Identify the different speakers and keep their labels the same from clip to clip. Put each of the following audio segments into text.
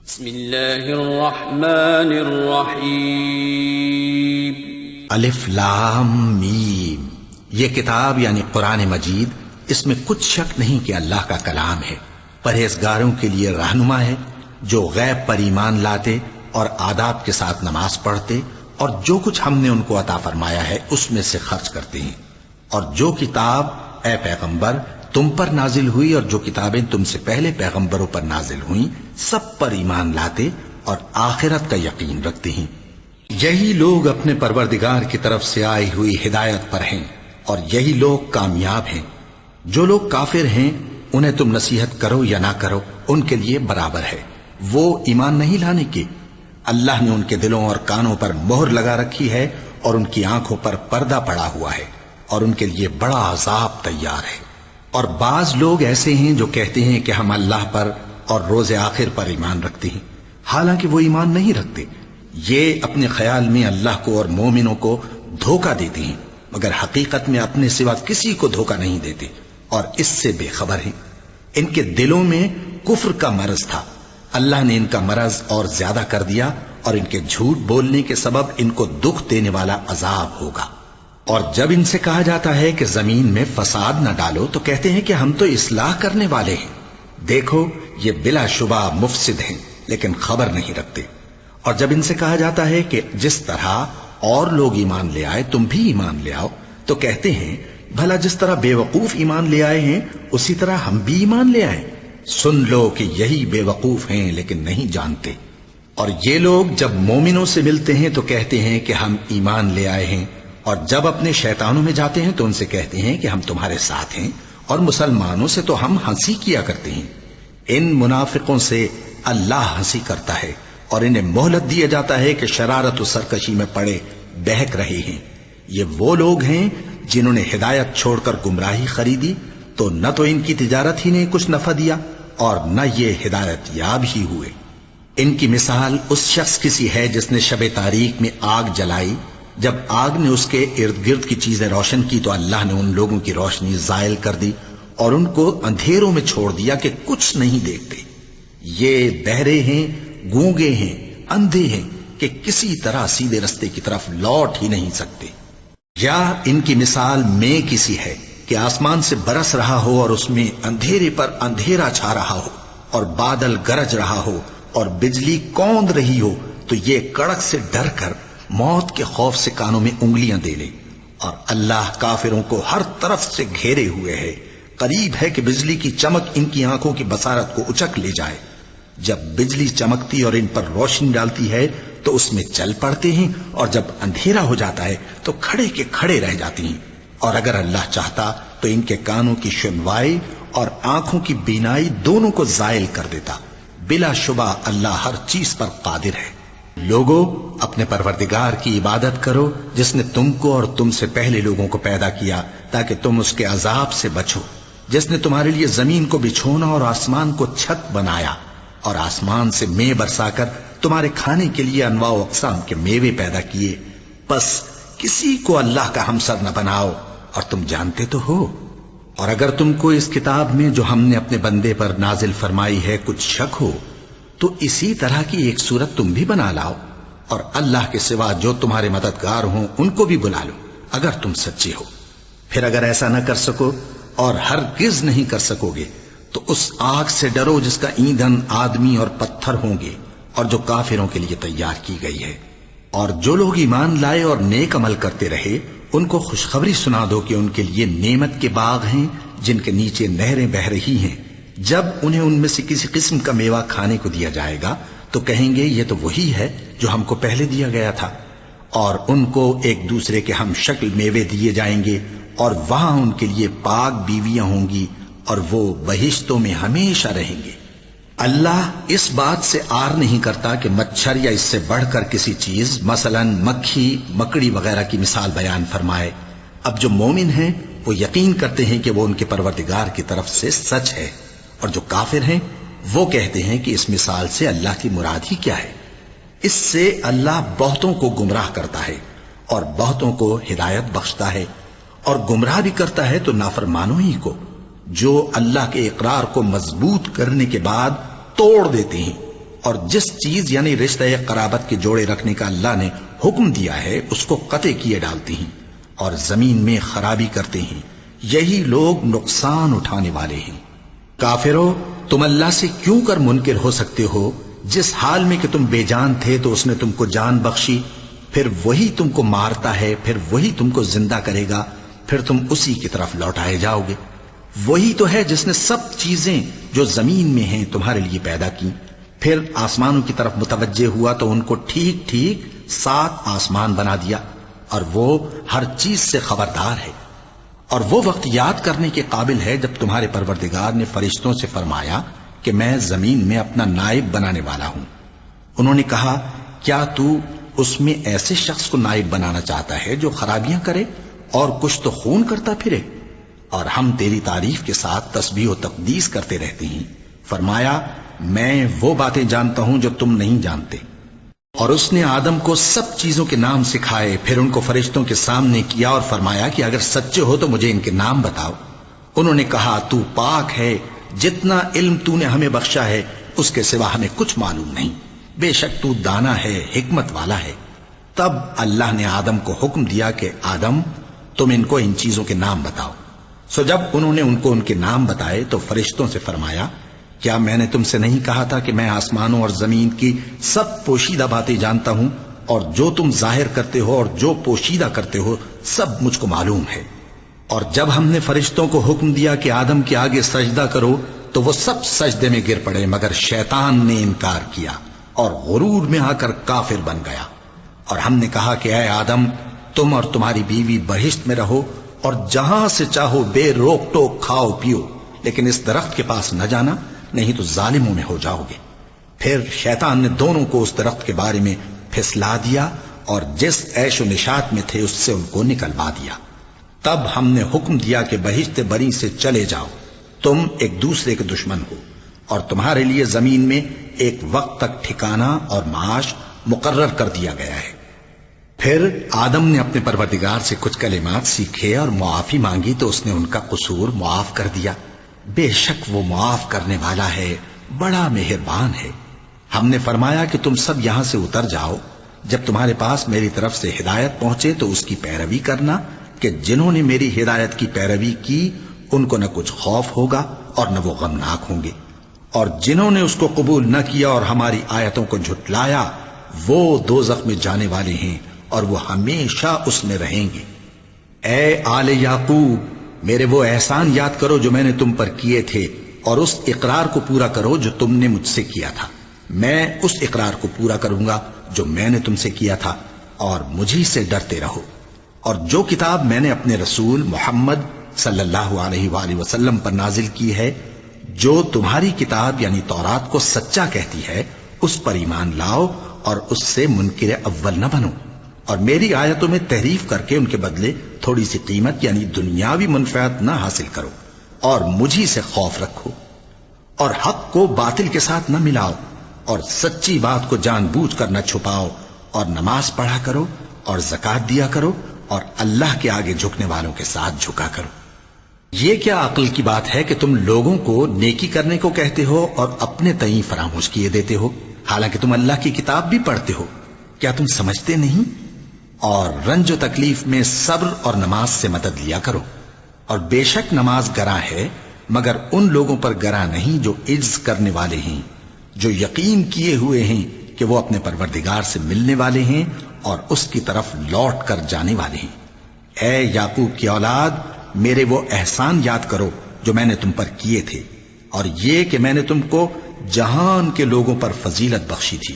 Speaker 1: بسم اللہ الرحمن الرحیم
Speaker 2: الف لام میم۔ یہ کتاب یعنی قرآن مجید، اس میں کچھ شک نہیں کہ اللہ کا کلام ہے، پرہیزگاروں کے لیے رہنما ہے، جو غیب پر ایمان لاتے اور آداب کے ساتھ نماز پڑھتے اور جو کچھ ہم نے ان کو عطا فرمایا ہے اس میں سے خرچ کرتے ہیں، اور جو کتاب اے پیغمبر تم پر نازل ہوئی اور جو کتابیں تم سے پہلے پیغمبروں پر نازل ہوئیں سب پر ایمان لاتے اور آخرت کا یقین رکھتے ہیں۔ یہی لوگ اپنے پروردگار کی طرف سے آئی ہوئی ہدایت پر ہیں اور یہی لوگ کامیاب ہیں۔ جو لوگ کافر ہیں انہیں تم نصیحت کرو یا نہ کرو ان کے لیے برابر ہے، وہ ایمان نہیں لانے کے۔ اللہ نے ان کے دلوں اور کانوں پر مہر لگا رکھی ہے اور ان کی آنکھوں پر پردہ پڑا ہوا ہے اور ان کے لیے بڑا عذاب تیار ہے۔ اور بعض لوگ ایسے ہیں جو کہتے ہیں کہ ہم اللہ پر اور روز آخر پر ایمان رکھتے ہیں، حالانکہ وہ ایمان نہیں رکھتے۔ یہ اپنے خیال میں اللہ کو اور مومنوں کو دھوکہ دیتے ہیں، مگر حقیقت میں اپنے سوا کسی کو دھوکہ نہیں دیتے اور اس سے بے خبر ہیں۔ ان کے دلوں میں کفر کا مرض تھا، اللہ نے ان کا مرض اور زیادہ کر دیا اور ان کے جھوٹ بولنے کے سبب ان کو دکھ دینے والا عذاب ہوگا۔ اور جب ان سے کہا جاتا ہے کہ زمین میں فساد نہ ڈالو تو کہتے ہیں کہ ہم تو اصلاح کرنے والے ہیں۔ دیکھو یہ بلا شبہ مفسد ہیں لیکن خبر نہیں رکھتے۔ اور جب ان سے کہا جاتا ہے کہ جس طرح اور لوگ ایمان لے آئے تم بھی ایمان لے آؤ تو کہتے ہیں بھلا جس طرح بے وقوف ایمان لے آئے ہیں اسی طرح ہم بھی ایمان لے آئیں۔ سن لو کہ یہی بے وقوف ہیں لیکن نہیں جانتے۔ اور یہ لوگ جب مومنوں سے ملتے ہیں تو کہتے ہیں کہ ہم ایمان لے آئے ہیں، اور جب اپنے شیطانوں میں جاتے ہیں تو ان سے کہتے ہیں کہ ہم تمہارے ساتھ ہیں، اور مسلمانوں سے تو ہم ہنسی کیا کرتے ہیں۔ ان منافقوں سے اللہ ہنسی کرتا ہے اور انہیں مہلت دیا جاتا ہے کہ شرارت و سرکشی میں پڑے بہک رہے ہیں۔ یہ وہ لوگ ہیں جنہوں نے ہدایت چھوڑ کر گمراہی خریدی، تو نہ تو ان کی تجارت ہی نے کچھ نفع دیا اور نہ یہ ہدایت یاب ہی ہوئے۔ ان کی مثال اس شخص کی سی ہے جس نے شب تاریک میں آگ جلائی، جب آگ نے اس کے ارد گرد کی چیزیں روشن کی تو اللہ نے ان لوگوں کی روشنی زائل کر دی اور ان کو اندھیروں میں چھوڑ دیا کہ کچھ نہیں دیکھتے۔ یہ بہرے ہیں، گونگے ہیں، اندھے ہیں کہ کسی طرح سیدھے رستے کی طرف لوٹ ہی نہیں سکتے۔ یا ان کی مثال میں کسی ہے کہ آسمان سے برس رہا ہو اور اس میں اندھیرے پر اندھیرا چھا رہا ہو اور بادل گرج رہا ہو اور بجلی کوند رہی ہو تو یہ کڑک سے ڈر کر موت کے خوف سے کانوں میں انگلیاں دے لے۔ اور اللہ کافروں کو ہر طرف سے گھیرے ہوئے ہے، قریب ہے کہ بجلی کی چمک ان کی آنکھوں کی بصارت کو اچک لے جائے۔ جب بجلی چمکتی اور ان پر روشنی ڈالتی ہے تو اس میں چل پڑتے ہیں، اور جب اندھیرا ہو جاتا ہے تو کھڑے کے کھڑے رہ جاتے ہیں۔ اور اگر اللہ چاہتا تو ان کے کانوں کی سنوائی اور آنکھوں کی بینائی دونوں کو زائل کر دیتا۔ بلا شبہ اللہ ہر چیز پر قادر ہے۔ لوگوں اپنے پروردگار کی عبادت کرو جس نے تم کو اور تم سے پہلے لوگوں کو پیدا کیا تاکہ تم اس کے عذاب سے بچو، جس نے تمہارے لیے زمین کو بچھونا اور آسمان کو چھت بنایا اور آسمان سے مے برسا کر تمہارے کھانے کے لیے انواع و اقسام کے میوے پیدا کیے۔ پس کسی کو اللہ کا ہمسر نہ بناؤ اور تم جانتے تو ہو۔ اور اگر تم کو اس کتاب میں جو ہم نے اپنے بندے پر نازل فرمائی ہے کچھ شک ہو تو اسی طرح کی ایک صورت تم بھی بنا لاؤ، اور اللہ کے سوا جو تمہارے مددگار ہوں ان کو بھی بلا لو اگر تم سچے ہو۔ پھر اگر ایسا نہ کر سکو اور ہرگز نہیں کر سکو گے تو اس آگ سے ڈرو جس کا ایندھن آدمی اور پتھر ہوں گے اور جو کافروں کے لیے تیار کی گئی ہے۔ اور جو لوگ ایمان لائے اور نیک عمل کرتے رہے ان کو خوشخبری سنا دو کہ ان کے لیے نعمت کے باغ ہیں جن کے نیچے نہریں بہہ رہی ہیں۔ جب انہیں ان میں سے کسی قسم کا میوہ کھانے کو دیا جائے گا تو کہیں گے یہ تو وہی ہے جو ہم کو پہلے دیا گیا تھا، اور ان کو ایک دوسرے کے ہم شکل میوے دیے جائیں گے اور وہاں ان کے لیے پاک بیویاں ہوں گی اور وہ بہشتوں میں ہمیشہ رہیں گے۔ اللہ اس بات سے آر نہیں کرتا کہ مچھر یا اس سے بڑھ کر کسی چیز مثلا مکھی مکڑی وغیرہ کی مثال بیان فرمائے۔ اب جو مومن ہیں وہ یقین کرتے ہیں کہ وہ ان کے پروردگار کی طرف سے سچ ہے، اور جو کافر ہیں وہ کہتے ہیں کہ اس مثال سے اللہ کی مراد ہی کیا ہے۔ اس سے اللہ بہتوں کو گمراہ کرتا ہے اور بہتوں کو ہدایت بخشتا ہے، اور گمراہ بھی کرتا ہے تو نافرمانوں ہی کو، جو اللہ کے اقرار کو مضبوط کرنے کے بعد توڑ دیتے ہیں اور جس چیز یعنی رشتہ قرابت کے جوڑے رکھنے کا اللہ نے حکم دیا ہے اس کو قطع کیے ڈالتی ہیں اور زمین میں خرابی کرتے ہیں، یہی لوگ نقصان اٹھانے والے ہیں۔ کافرو، تم اللہ سے کیوں کر منکر ہو سکتے ہو؟ جس حال میں کہ تم بے جان تھے تو اس نے تم کو جان بخشی، پھر وہی تم کو مارتا ہے، پھر وہی تم کو زندہ کرے گا، پھر تم اسی کی طرف لوٹائے جاؤ گے۔ وہی تو ہے جس نے سب چیزیں جو زمین میں ہیں تمہارے لیے پیدا کی، پھر آسمانوں کی طرف متوجہ ہوا تو ان کو ٹھیک ٹھیک 7 آسمان بنا دیا، اور وہ ہر چیز سے خبردار ہے۔ اور وہ وقت یاد کرنے کے قابل ہے جب تمہارے پروردگار نے فرشتوں سے فرمایا کہ میں زمین میں اپنا نائب بنانے والا ہوں۔ انہوں نے کہا، کیا تو اس میں ایسے شخص کو نائب بنانا چاہتا ہے جو خرابیاں کرے اور کچھ تو خون کرتا پھرے؟ اور ہم تیری تعریف کے ساتھ تسبیح و تقدیس کرتے رہتے ہیں۔ فرمایا، میں وہ باتیں جانتا ہوں جو تم نہیں جانتے۔ اور اس نے آدم کو سب چیزوں کے نام سکھائے، پھر ان کو فرشتوں کے سامنے کیا اور فرمایا کہ اگر سچے ہو تو مجھے ان کے نام بتاؤ۔ انہوں نے کہا، تو پاک ہے، جتنا علم تو نے ہمیں بخشا ہے اس کے سوا ہمیں کچھ معلوم نہیں، بے شک تو دانا ہے، حکمت والا ہے۔ تب اللہ نے آدم کو حکم دیا کہ آدم، تم ان کو ان چیزوں کے نام بتاؤ۔ سو جب انہوں نے ان کو ان کے نام بتائے تو فرشتوں سے فرمایا، کیا میں نے تم سے نہیں کہا تھا کہ میں آسمانوں اور زمین کی سب پوشیدہ باتیں جانتا ہوں، اور جو تم ظاہر کرتے ہو اور جو پوشیدہ کرتے ہو سب مجھ کو معلوم ہے۔ اور جب ہم نے فرشتوں کو حکم دیا کہ آدم کے آگے سجدہ کرو تو وہ سب سجدے میں گر پڑے، مگر شیطان نے انکار کیا اور غرور میں آ کر کافر بن گیا۔ اور ہم نے کہا کہ اے آدم، تم اور تمہاری بیوی بہشت میں رہو اور جہاں سے چاہو بے روک ٹوک کھاؤ پیو، لیکن اس درخت کے پاس نہ جانا، نہیں تو ظالموں میں ہو جاؤ گے۔ پھر شیطان نے دونوں کو اس درخت کے بارے میں پھسلا دیا اور جس عیش و نشاط میں تھے اس سے ان کو نکلوا دیا۔ تب ہم نے حکم دیا کہ بہشت بری سے چلے جاؤ، تم ایک دوسرے کے دشمن ہو، اور تمہارے لیے زمین میں ایک وقت تک ٹھکانہ اور معاش مقرر کر دیا گیا ہے۔ پھر آدم نے اپنے پروردگار سے کچھ کلمات سیکھے اور معافی مانگی تو اس نے ان کا قصور معاف کر دیا۔ بے شک وہ معاف کرنے والا ہے، بڑا مہربان ہے۔ ہم نے فرمایا کہ تم سب یہاں سے اتر جاؤ، جب تمہارے پاس میری طرف سے ہدایت پہنچے تو اس کی پیروی کرنا، کہ جنہوں نے میری ہدایت کی پیروی کی ان کو نہ کچھ خوف ہوگا اور نہ وہ غمناک ہوں گے، اور جنہوں نے اس کو قبول نہ کیا اور ہماری آیتوں کو جھٹلایا وہ دوزخ میں جانے والے ہیں اور وہ ہمیشہ اس میں رہیں گے۔ اے آل یعقوب، میرے وہ احسان یاد کرو جو میں نے تم پر کیے تھے، اور اس اقرار کو پورا کرو جو تم نے مجھ سے کیا تھا۔ میں اس اقرار کو پورا کروں گا جو میں نے تم سے کیا تھا، اور مجھی سے ڈرتے رہو۔ اور جو کتاب میں نے اپنے رسول محمد صلی اللہ علیہ وآلہ وسلم پر نازل کی ہے، جو تمہاری کتاب یعنی تورات کو سچا کہتی ہے، اس پر ایمان لاؤ اور اس سے منکر اول نہ بنو، اور میری آیتوں میں تحریف کر کے ان کے بدلے تھوڑی سی قیمت یعنی دنیاوی منفعت نہ حاصل کرو، اور مجھی سے خوف رکھو، اور حق کو باطل کے ساتھ نہ ملاؤ، اور سچی بات کو جان بوجھ کر نہ چھپاؤ، اور نماز پڑھا کرو اور زکوٰۃ دیا کرو، اور اللہ کے آگے جھکنے والوں کے ساتھ جھکا کرو۔ یہ کیا عقل کی بات ہے کہ تم لوگوں کو نیکی کرنے کو کہتے ہو اور اپنے تئیں فراموش کیے دیتے ہو، حالانکہ تم اللہ کی کتاب بھی پڑھتے ہو؟ کیا تم سمجھتے نہیں؟ اور رنج و تکلیف میں صبر اور نماز سے مدد لیا کرو، اور بے شک نماز گراں ہے، مگر ان لوگوں پر گراں نہیں جو عجز کرنے والے ہیں، جو یقین کیے ہوئے ہیں کہ وہ اپنے پروردگار سے ملنے والے ہیں اور اس کی طرف لوٹ کر جانے والے ہیں۔ اے یعقوب کی اولاد، میرے وہ احسان یاد کرو جو میں نے تم پر کیے تھے، اور یہ کہ میں نے تم کو جہان کے لوگوں پر فضیلت بخشی تھی۔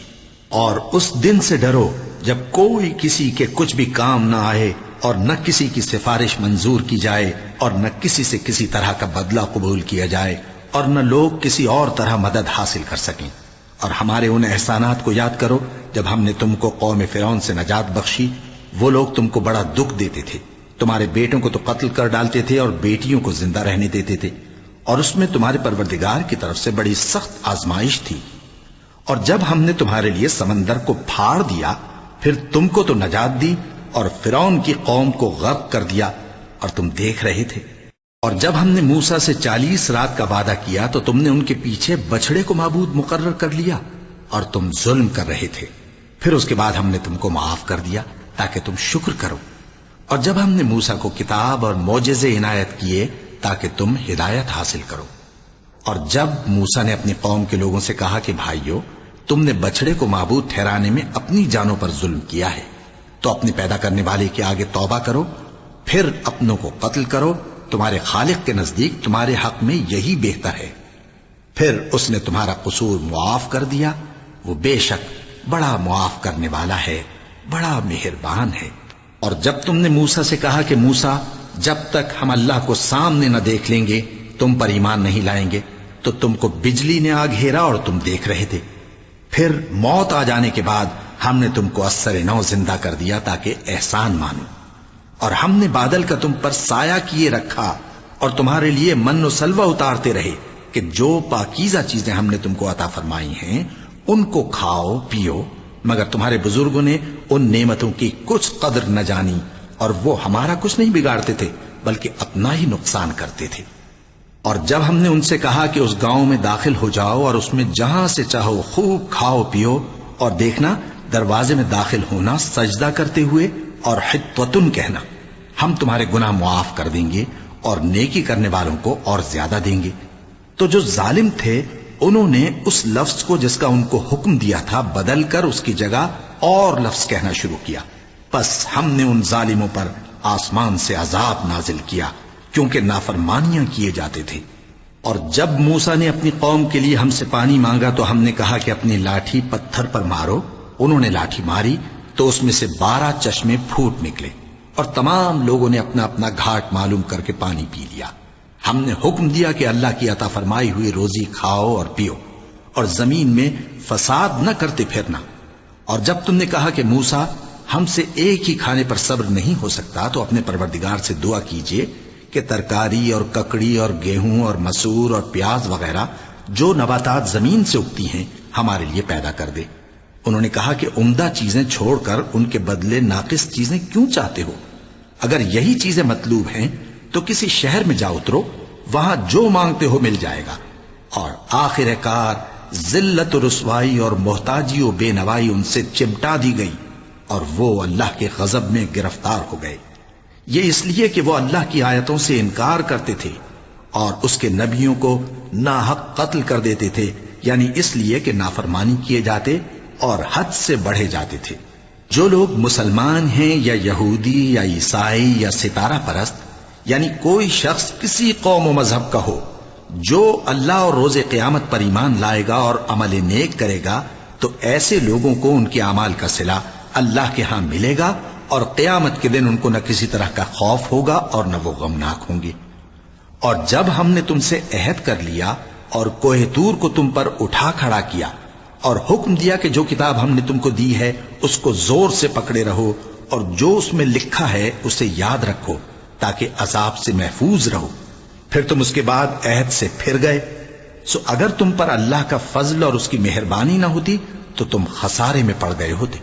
Speaker 2: اور اس دن سے ڈرو جب کوئی کسی کے کچھ بھی کام نہ آئے، اور نہ کسی کی سفارش منظور کی جائے، اور نہ کسی سے کسی طرح کا بدلہ قبول کیا جائے، اور نہ لوگ کسی اور طرح مدد حاصل کر سکیں۔ اور ہمارے ان احسانات کو یاد کرو جب ہم نے تم کو قوم فرعون سے نجات بخشی۔ وہ لوگ تم کو بڑا دکھ دیتے تھے، تمہارے بیٹوں کو تو قتل کر ڈالتے تھے اور بیٹیوں کو زندہ رہنے دیتے تھے، اور اس میں تمہارے پروردگار کی طرف سے بڑی سخت آزمائش تھی۔ اور جب ہم نے تمہارے لیے سمندر کو پھاڑ دیا، پھر تم کو تو نجات دی اور فرعون کی قوم کو غرق کر دیا، اور تم دیکھ رہے تھے۔ اور جب ہم نے موسیٰ سے 40 رات کا وعدہ کیا تو تم نے ان کے پیچھے بچڑے کو معبود مقرر کر لیا، اور تم ظلم کر رہے تھے، پھر اس کے بعد ہم نے تم کو معاف کر دیا تاکہ تم شکر کرو۔ اور جب ہم نے موسیٰ کو کتاب اور معجزے عنایت کیے تاکہ تم ہدایت حاصل کرو۔ اور جب موسیٰ نے اپنی قوم کے لوگوں سے کہا کہ بھائیو، تم نے بچڑے کو معبود ٹھہرانے میں اپنی جانوں پر ظلم کیا ہے، تو اپنے پیدا کرنے والے کے آگے توبہ کرو، پھر اپنوں کو قتل کرو، تمہارے خالق کے نزدیک تمہارے حق میں یہی بہتر ہے۔ پھر اس نے تمہارا قصور معاف کر دیا، وہ بے شک بڑا معاف کرنے والا ہے، بڑا مہربان ہے۔ اور جب تم نے موسیٰ سے کہا کہ موسیٰ، جب تک ہم اللہ کو سامنے نہ دیکھ لیں گے تم پر ایمان نہیں لائیں گے، تو تم کو بجلی نے آ گھیرا اور تم دیکھ رہے تھے، پھر موت آ جانے کے بعد ہم نے تم کو اثر نو زندہ کر دیا تاکہ احسان مانو۔ اور ہم نے بادل کا تم پر سایہ کیے رکھا اور تمہارے لیے من و سلوہ اتارتے رہے کہ جو پاکیزہ چیزیں ہم نے تم کو عطا فرمائی ہیں ان کو کھاؤ پیو، مگر تمہارے بزرگوں نے ان نعمتوں کی کچھ قدر نہ جانی، اور وہ ہمارا کچھ نہیں بگاڑتے تھے بلکہ اپنا ہی نقصان کرتے تھے۔ اور جب ہم نے ان سے کہا کہ اس گاؤں میں داخل ہو جاؤ اور اس میں جہاں سے چاہو خوب کھاؤ پیو، اور دیکھنا دروازے میں داخل ہونا سجدہ کرتے ہوئے اور حطوتن کہنا، ہم تمہارے گناہ معاف کر دیں گے اور نیکی کرنے والوں کو اور زیادہ دیں گے، تو جو ظالم تھے انہوں نے اس لفظ کو جس کا ان کو حکم دیا تھا بدل کر اس کی جگہ اور لفظ کہنا شروع کیا، پس ہم نے ان ظالموں پر آسمان سے عذاب نازل کیا کیونکہ نافرمانیاں کیے جاتے تھے۔ اور جب موسیٰ نے اپنی قوم کے لیے ہم سے پانی مانگا تو ہم نے کہا کہ اپنی لاٹھی پتھر پر مارو، انہوں نے لاٹھی ماری تو اس میں سے 12 چشمے پھوٹ نکلے، اور تمام لوگوں نے اپنا اپنا گھاٹ معلوم کر کے پانی پی لیا۔ ہم نے حکم دیا کہ اللہ کی عطا فرمائی ہوئی روزی کھاؤ اور پیو، اور زمین میں فساد نہ کرتے پھرنا۔ اور جب تم نے کہا کہ موسیٰ، ہم سے ایک ہی کھانے پر صبر نہیں ہو سکتا، تو اپنے پروردگار سے دعا کیجئے کہ ترکاری اور ککڑی اور گیہوں اور مسور اور پیاز وغیرہ جو نباتات زمین سے اگتی ہیں ہمارے لیے پیدا کر دے۔ انہوں نے کہا کہ عمدہ چیزیں چھوڑ کر ان کے بدلے ناقص چیزیں کیوں چاہتے ہو؟ اگر یہی چیزیں مطلوب ہیں تو کسی شہر میں جا اترو، وہاں جو مانگتے ہو مل جائے گا۔ اور آخر کار ذلت و رسوائی اور محتاجی و بے نوائی ان سے چمٹا دی گئی، اور وہ اللہ کے غضب میں گرفتار ہو گئے۔ یہ اس لیے کہ وہ اللہ کی آیتوں سے انکار کرتے تھے اور اس کے نبیوں کو ناحق قتل کر دیتے تھے، یعنی اس لیے کہ نافرمانی کیے جاتے اور حد سے بڑھے جاتے تھے۔ جو لوگ مسلمان ہیں یا یہودی یا عیسائی یا ستارہ پرست، یعنی کوئی شخص کسی قوم و مذہب کا ہو، جو اللہ اور روز قیامت پر ایمان لائے گا اور عمل نیک کرے گا، تو ایسے لوگوں کو ان کے اعمال کا صلہ اللہ کے ہاں ملے گا، اور قیامت کے دن ان کو نہ کسی طرح کا خوف ہوگا اور نہ وہ غمناک ہوں گے۔ اور جب ہم نے تم سے عہد کر لیا اور کوہ طور کو تم پر اٹھا کھڑا کیا اور حکم دیا کہ جو کتاب ہم نے تم کو دی ہے اس کو زور سے پکڑے رہو، اور جو اس میں لکھا ہے اسے یاد رکھو تاکہ عذاب سے محفوظ رہو، پھر تم اس کے بعد عہد سے پھر گئے، سو اگر تم پر اللہ کا فضل اور اس کی مہربانی نہ ہوتی تو تم خسارے میں پڑ گئے ہوتے۔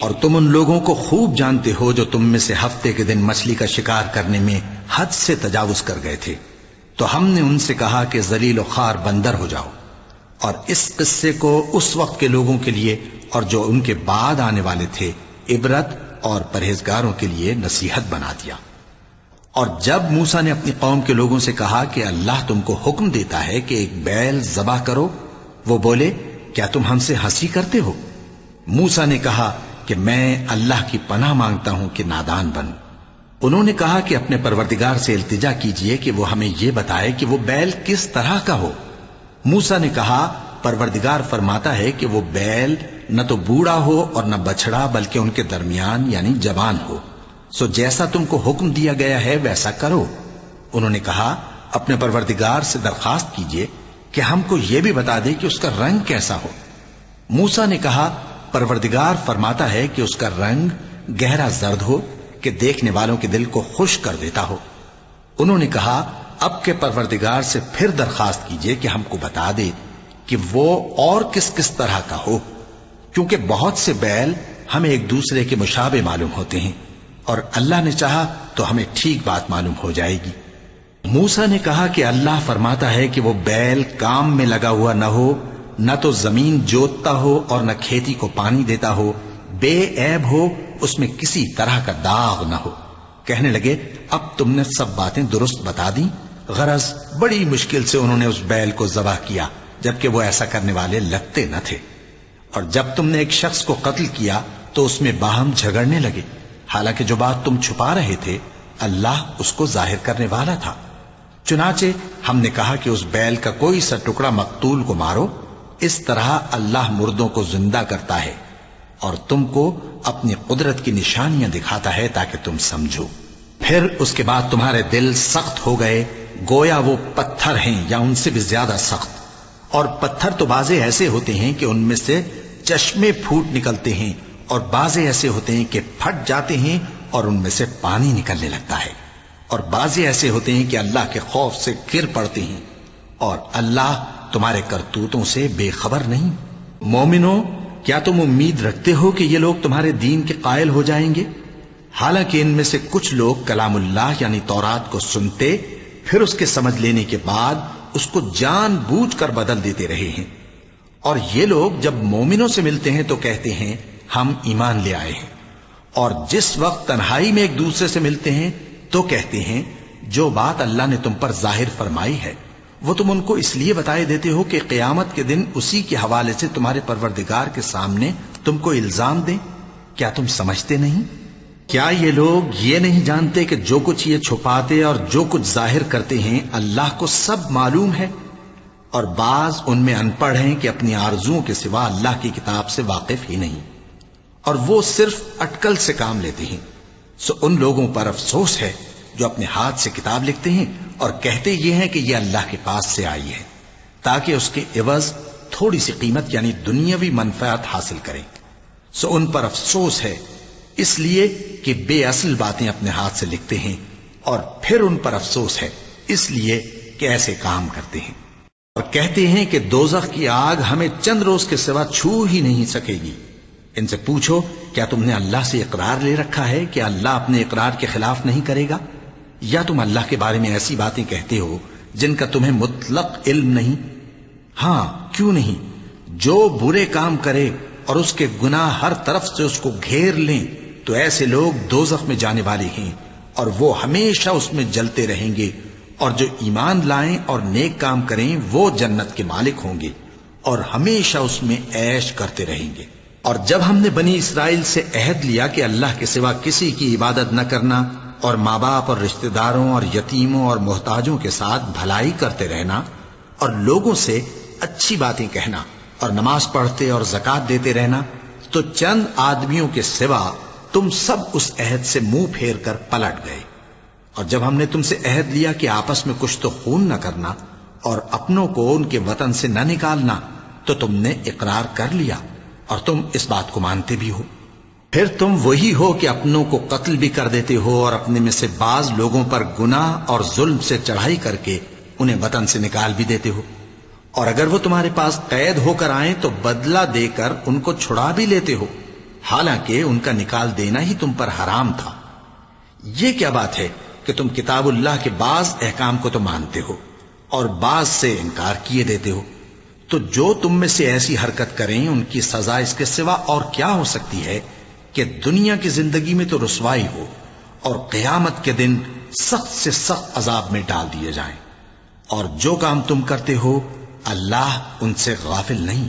Speaker 2: اور تم ان لوگوں کو خوب جانتے ہو جو تم میں سے ہفتے کے دن مچھلی کا شکار کرنے میں حد سے تجاوز کر گئے تھے، تو ہم نے ان سے کہا کہ ذلیل و خوار بندر ہو جاؤ، اور اس قصے کو اس وقت کے لوگوں کے لیے اور جو ان کے بعد آنے والے تھے عبرت اور پرہیزگاروں کے لیے نصیحت بنا دیا۔ اور جب موسیٰ نے اپنی قوم کے لوگوں سے کہا کہ اللہ تم کو حکم دیتا ہے کہ ایک بیل ذبح کرو، وہ بولے کیا تم ہم سے ہنسی کرتے ہو؟ موسیٰ نے کہا کہ میں اللہ کی پناہ مانگتا ہوں کہ نادان بنوں۔ انہوں نے کہا کہ اپنے پروردگار سے التجا کیجئے کہ وہ ہمیں یہ بتائے کہ وہ بیل کس طرح کا ہو۔ موسیٰ نے کہا پروردگار فرماتا ہے کہ وہ بیل نہ تو بوڑھا ہو اور نہ بچڑا بلکہ ان کے درمیان یعنی جوان ہو، سو جیسا تم کو حکم دیا گیا ہے ویسا کرو۔ انہوں نے کہا اپنے پروردگار سے درخواست کیجئے کہ ہم کو یہ بھی بتا دے کہ اس کا رنگ کیسا ہو۔ موسیٰ نے کہا پروردگار فرماتا ہے کہ اس کا رنگ گہرا زرد ہو کہ دیکھنے والوں کے دل کو خوش کر دیتا ہو۔ انہوں نے کہا اب کے پروردگار سے پھر درخواست کیجئے کہ ہم کو بتا دے کہ وہ اور کس کس طرح کا ہو، کیونکہ بہت سے بیل ہمیں ایک دوسرے کے مشابہ معلوم ہوتے ہیں، اور اللہ نے چاہا تو ہمیں ٹھیک بات معلوم ہو جائے گی۔ موسیٰ نے کہا کہ اللہ فرماتا ہے کہ وہ بیل کام میں لگا ہوا نہ ہو نہ تو زمین جوتتا ہو اور نہ کھیتی کو پانی دیتا ہو، بے عیب ہو، اس میں کسی طرح کا داغ نہ ہو۔ کہنے لگے اب تم نے سب باتیں درست بتا دی۔ غرض بڑی مشکل سے انہوں نے اس بیل کو ذبح کیا، جبکہ وہ ایسا کرنے والے لگتے نہ تھے۔ اور جب تم نے ایک شخص کو قتل کیا تو اس میں باہم جھگڑنے لگے، حالانکہ جو بات تم چھپا رہے تھے اللہ اس کو ظاہر کرنے والا تھا۔ چنانچہ ہم نے کہا کہ اس بیل کا کوئی سا ٹکڑا مقتول کو مارو، اس طرح اللہ مردوں کو زندہ کرتا ہے اور تم کو اپنی قدرت کی نشانیاں دکھاتا ہے تاکہ تم سمجھو۔ پھر اس کے بعد تمہارے دل سخت ہو گئے، گویا وہ پتھر ہیں یا ان سے بھی زیادہ سخت۔ اور پتھر تو بعضے ایسے ہوتے ہیں کہ ان میں سے چشمے پھوٹ نکلتے ہیں، اور بعضے ایسے ہوتے ہیں کہ پھٹ جاتے ہیں اور ان میں سے پانی نکلنے لگتا ہے، اور بعضے ایسے ہوتے ہیں کہ اللہ کے خوف سے گر پڑتے ہیں، اور اللہ تمہارے کرتوتوں سے بے خبر نہیں۔ مومنو، کیا تم امید رکھتے ہو کہ یہ لوگ تمہارے دین کے قائل ہو جائیں گے؟ حالانکہ ان میں سے کچھ لوگ کلام اللہ یعنی تورات کو سنتے، پھر اس کے سمجھ لینے کے بعد اس کو جان بوجھ کر بدل دیتے رہے ہیں۔ اور یہ لوگ جب مومنوں سے ملتے ہیں تو کہتے ہیں ہم ایمان لے آئے ہیں، اور جس وقت تنہائی میں ایک دوسرے سے ملتے ہیں تو کہتے ہیں جو بات اللہ نے تم پر ظاہر فرمائی ہے وہ تم ان کو اس لیے بتائے دیتے ہو کہ قیامت کے دن اسی کے حوالے سے تمہارے پروردگار کے سامنے تم کو الزام دیں۔ کیا تم سمجھتے نہیں؟ کیا یہ لوگ یہ نہیں جانتے کہ جو کچھ یہ چھپاتے اور جو کچھ ظاہر کرتے ہیں اللہ کو سب معلوم ہے؟ اور بعض ان میں ان پڑھ ہیں کہ اپنی آرزوؤں کے سوا اللہ کی کتاب سے واقف ہی نہیں، اور وہ صرف اٹکل سے کام لیتے ہیں۔ سو ان لوگوں پر افسوس ہے جو اپنے ہاتھ سے کتاب لکھتے ہیں اور کہتے یہ ہیں کہ یہ اللہ کے پاس سے آئی ہے، تاکہ اس کے عوض تھوڑی سی قیمت یعنی دنیاوی منفعت حاصل کریں۔ سو ان پر افسوس ہے اس لیے کہ بے اصل باتیں اپنے ہاتھ سے لکھتے ہیں، اور پھر ان پر افسوس ہے اس لیے کہ ایسے کام کرتے ہیں، اور کہتے ہیں کہ دوزخ کی آگ ہمیں چند روز کے سوا چھو ہی نہیں سکے گی۔ ان سے پوچھو کیا تم نے اللہ سے اقرار لے رکھا ہے کہ اللہ اپنے اقرار کے خلاف نہیں کرے گا؟ یا تم اللہ کے بارے میں ایسی باتیں کہتے ہو جن کا تمہیں مطلق علم نہیں؟ ہاں کیوں نہیں، جو برے کام کرے اور اس کے گناہ ہر طرف سے اس کو گھیر لیں تو ایسے لوگ دوزخ میں جانے والے ہیں، اور وہ ہمیشہ اس میں جلتے رہیں گے، اور جو ایمان لائیں اور نیک کام کریں وہ جنت کے مالک ہوں گے اور ہمیشہ اس میں عیش کرتے رہیں گے۔ اور جب ہم نے بنی اسرائیل سے عہد لیا کہ اللہ کے سوا کسی کی عبادت نہ کرنا، اور ماں باپ اور رشتہ داروں اور یتیموں اور محتاجوں کے ساتھ بھلائی کرتے رہنا، اور لوگوں سے اچھی باتیں کہنا، اور نماز پڑھتے اور زکوٰۃ دیتے رہنا، تو چند آدمیوں کے سوا تم سب اس عہد سے منہ پھیر کر پلٹ گئے۔ اور جب ہم نے تم سے عہد لیا کہ آپس میں کچھ تو خون نہ کرنا اور اپنوں کو ان کے وطن سے نہ نکالنا، تو تم نے اقرار کر لیا اور تم اس بات کو مانتے بھی ہو۔ پھر تم وہی ہو کہ اپنوں کو قتل بھی کر دیتے ہو، اور اپنے میں سے بعض لوگوں پر گناہ اور ظلم سے چڑھائی کر کے انہیں وطن سے نکال بھی دیتے ہو، اور اگر وہ تمہارے پاس قید ہو کر آئیں تو بدلہ دے کر ان کو چھڑا بھی لیتے ہو، حالانکہ ان کا نکال دینا ہی تم پر حرام تھا۔ یہ کیا بات ہے کہ تم کتاب اللہ کے بعض احکام کو تو مانتے ہو اور بعض سے انکار کیے دیتے ہو؟ تو جو تم میں سے ایسی حرکت کریں ان کی سزا اس کے سوا اور کیا ہو سکتی ہے کہ دنیا کی زندگی میں تو رسوائی ہو اور قیامت کے دن سخت سے سخت عذاب میں ڈال دیے جائیں۔ اور جو کام تم کرتے ہو اللہ ان سے غافل نہیں۔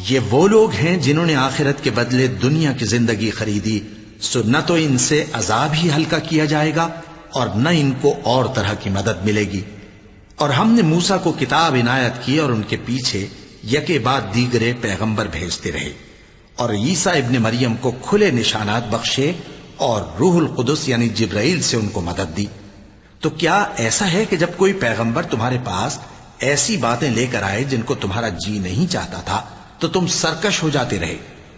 Speaker 2: یہ وہ لوگ ہیں جنہوں نے آخرت کے بدلے دنیا کی زندگی خریدی، سو نہ تو ان سے عذاب ہی ہلکا کیا جائے گا اور نہ ان کو اور طرح کی مدد ملے گی۔ اور ہم نے موسیٰ کو کتاب عنایت کی اور ان کے پیچھے یکے بعد دیگرے پیغمبر بھیجتے رہے، اور عیسیٰ ابن مریم کو کھلے نشانات بخشے اور روح القدس یعنی جبرائیل سے ان کو مدد دی۔ تو کیا ایسا ہے کہ جب کوئی پیغمبر تمہارے پاس ایسی باتیں لے کر آئے جن کو تمہارا جی نہیں چاہتا تھا تو تم سرکش ہو جاتے رہے،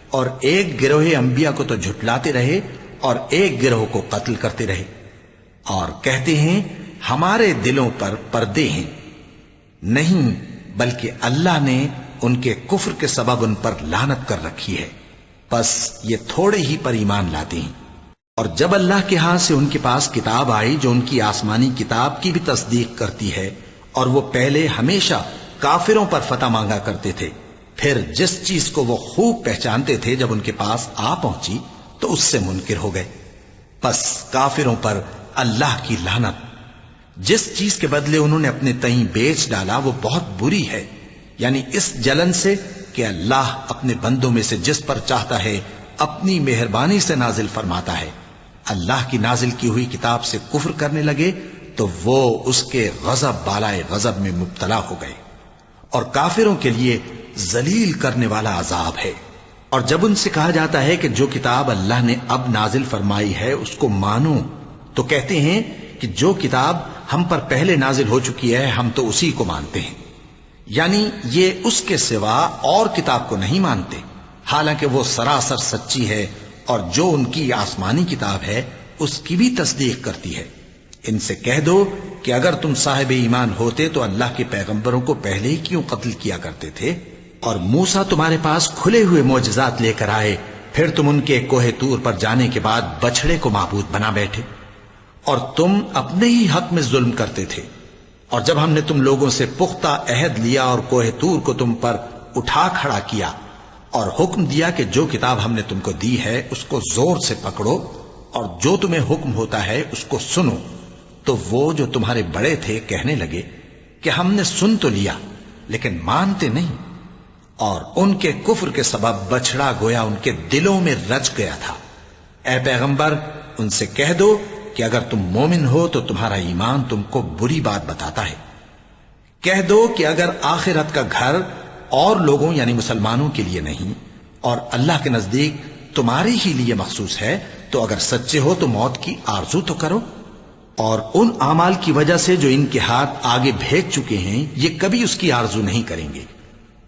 Speaker 2: اور ایک گروہ انبیاء کو تو جھٹلاتے رہے اور ایک گروہ کو قتل کرتے رہے، اور کہتے ہیں ہمارے دلوں پر پردے ہیں؟ نہیں، بلکہ اللہ نے ان کے کفر کے سبب ان پر لعنت کر رکھی ہے، بس یہ تھوڑے ہی پر ایمان لاتے ہیں۔ اور جب اللہ کے ہاں سے ان کے پاس کتاب آئی جو ان کی آسمانی کتاب کی بھی تصدیق کرتی ہے، اور وہ پہلے ہمیشہ کافروں پر فتح مانگا کرتے تھے، پھر جس چیز کو وہ خوب پہچانتے تھے جب ان کے پاس آ پہنچی تو اس سے منکر ہو گئے. پس کافروں پر اللہ کی لعنت. جس چیز کے بدلے انہوں نے اپنے تئیں بیچ ڈالا وہ بہت بری ہے، یعنی اس جلن سے کہ اللہ اپنے بندوں میں سے جس پر چاہتا ہے اپنی مہربانی سے نازل فرماتا ہے. اللہ کی نازل کی ہوئی کتاب سے کفر کرنے لگے تو وہ اس کے غضب بالائے غضب میں مبتلا ہو گئے، اور کافروں کے لیے ذلیل کرنے والا عذاب ہے. اور جب ان سے کہا جاتا ہے کہ جو کتاب اللہ نے اب نازل فرمائی ہے اس کو مانو، تو کہتے ہیں کہ جو کتاب ہم پر پہلے نازل ہو چکی ہے ہم تو اسی کو مانتے ہیں. یعنی یہ اس کے سوا اور کتاب کو نہیں مانتے، حالانکہ وہ سراسر سچی ہے، اور جو ان کی آسمانی کتاب ہے اس کی بھی تصدیق کرتی ہے. ان سے کہہ دو کہ اگر تم صاحب ایمان ہوتے تو اللہ کے پیغمبروں کو پہلے ہی کیوں قتل کیا کرتے تھے؟ اور موسیٰ تمہارے پاس کھلے ہوئے معجزات لے کر آئے، پھر تم ان کے کوہ طور پر جانے کے بعد بچڑے کو معبود بنا بیٹھے، اور تم اپنے ہی حق میں ظلم کرتے تھے. اور جب ہم نے تم لوگوں سے پختہ عہد لیا اور کوہ طور کو تم پر اٹھا کھڑا کیا اور حکم دیا کہ جو کتاب ہم نے تم کو دی ہے اس کو زور سے پکڑو اور جو تمہیں حکم ہوتا ہے اس کو سنو، تو وہ جو تمہارے بڑے تھے کہنے لگے کہ ہم نے سن تو لیا لیکن مانتے نہیں، اور ان کے کفر کے سبب بچڑا گویا ان کے دلوں میں رچ گیا تھا. اے پیغمبر ان سے کہہ دو کہ اگر تم مومن ہو تو تمہارا ایمان تم کو بری بات بتاتا ہے. کہہ دو کہ اگر آخرت کا گھر اور لوگوں یعنی مسلمانوں کے لیے نہیں اور اللہ کے نزدیک تمہارے ہی لیے مخصوص ہے تو اگر سچے ہو تو موت کی آرزو تو کرو، اور ان اعمال کی وجہ سے جو ان کے ہاتھ آگے بھیج چکے ہیں یہ کبھی اس کی آرزو نہیں کریں گے،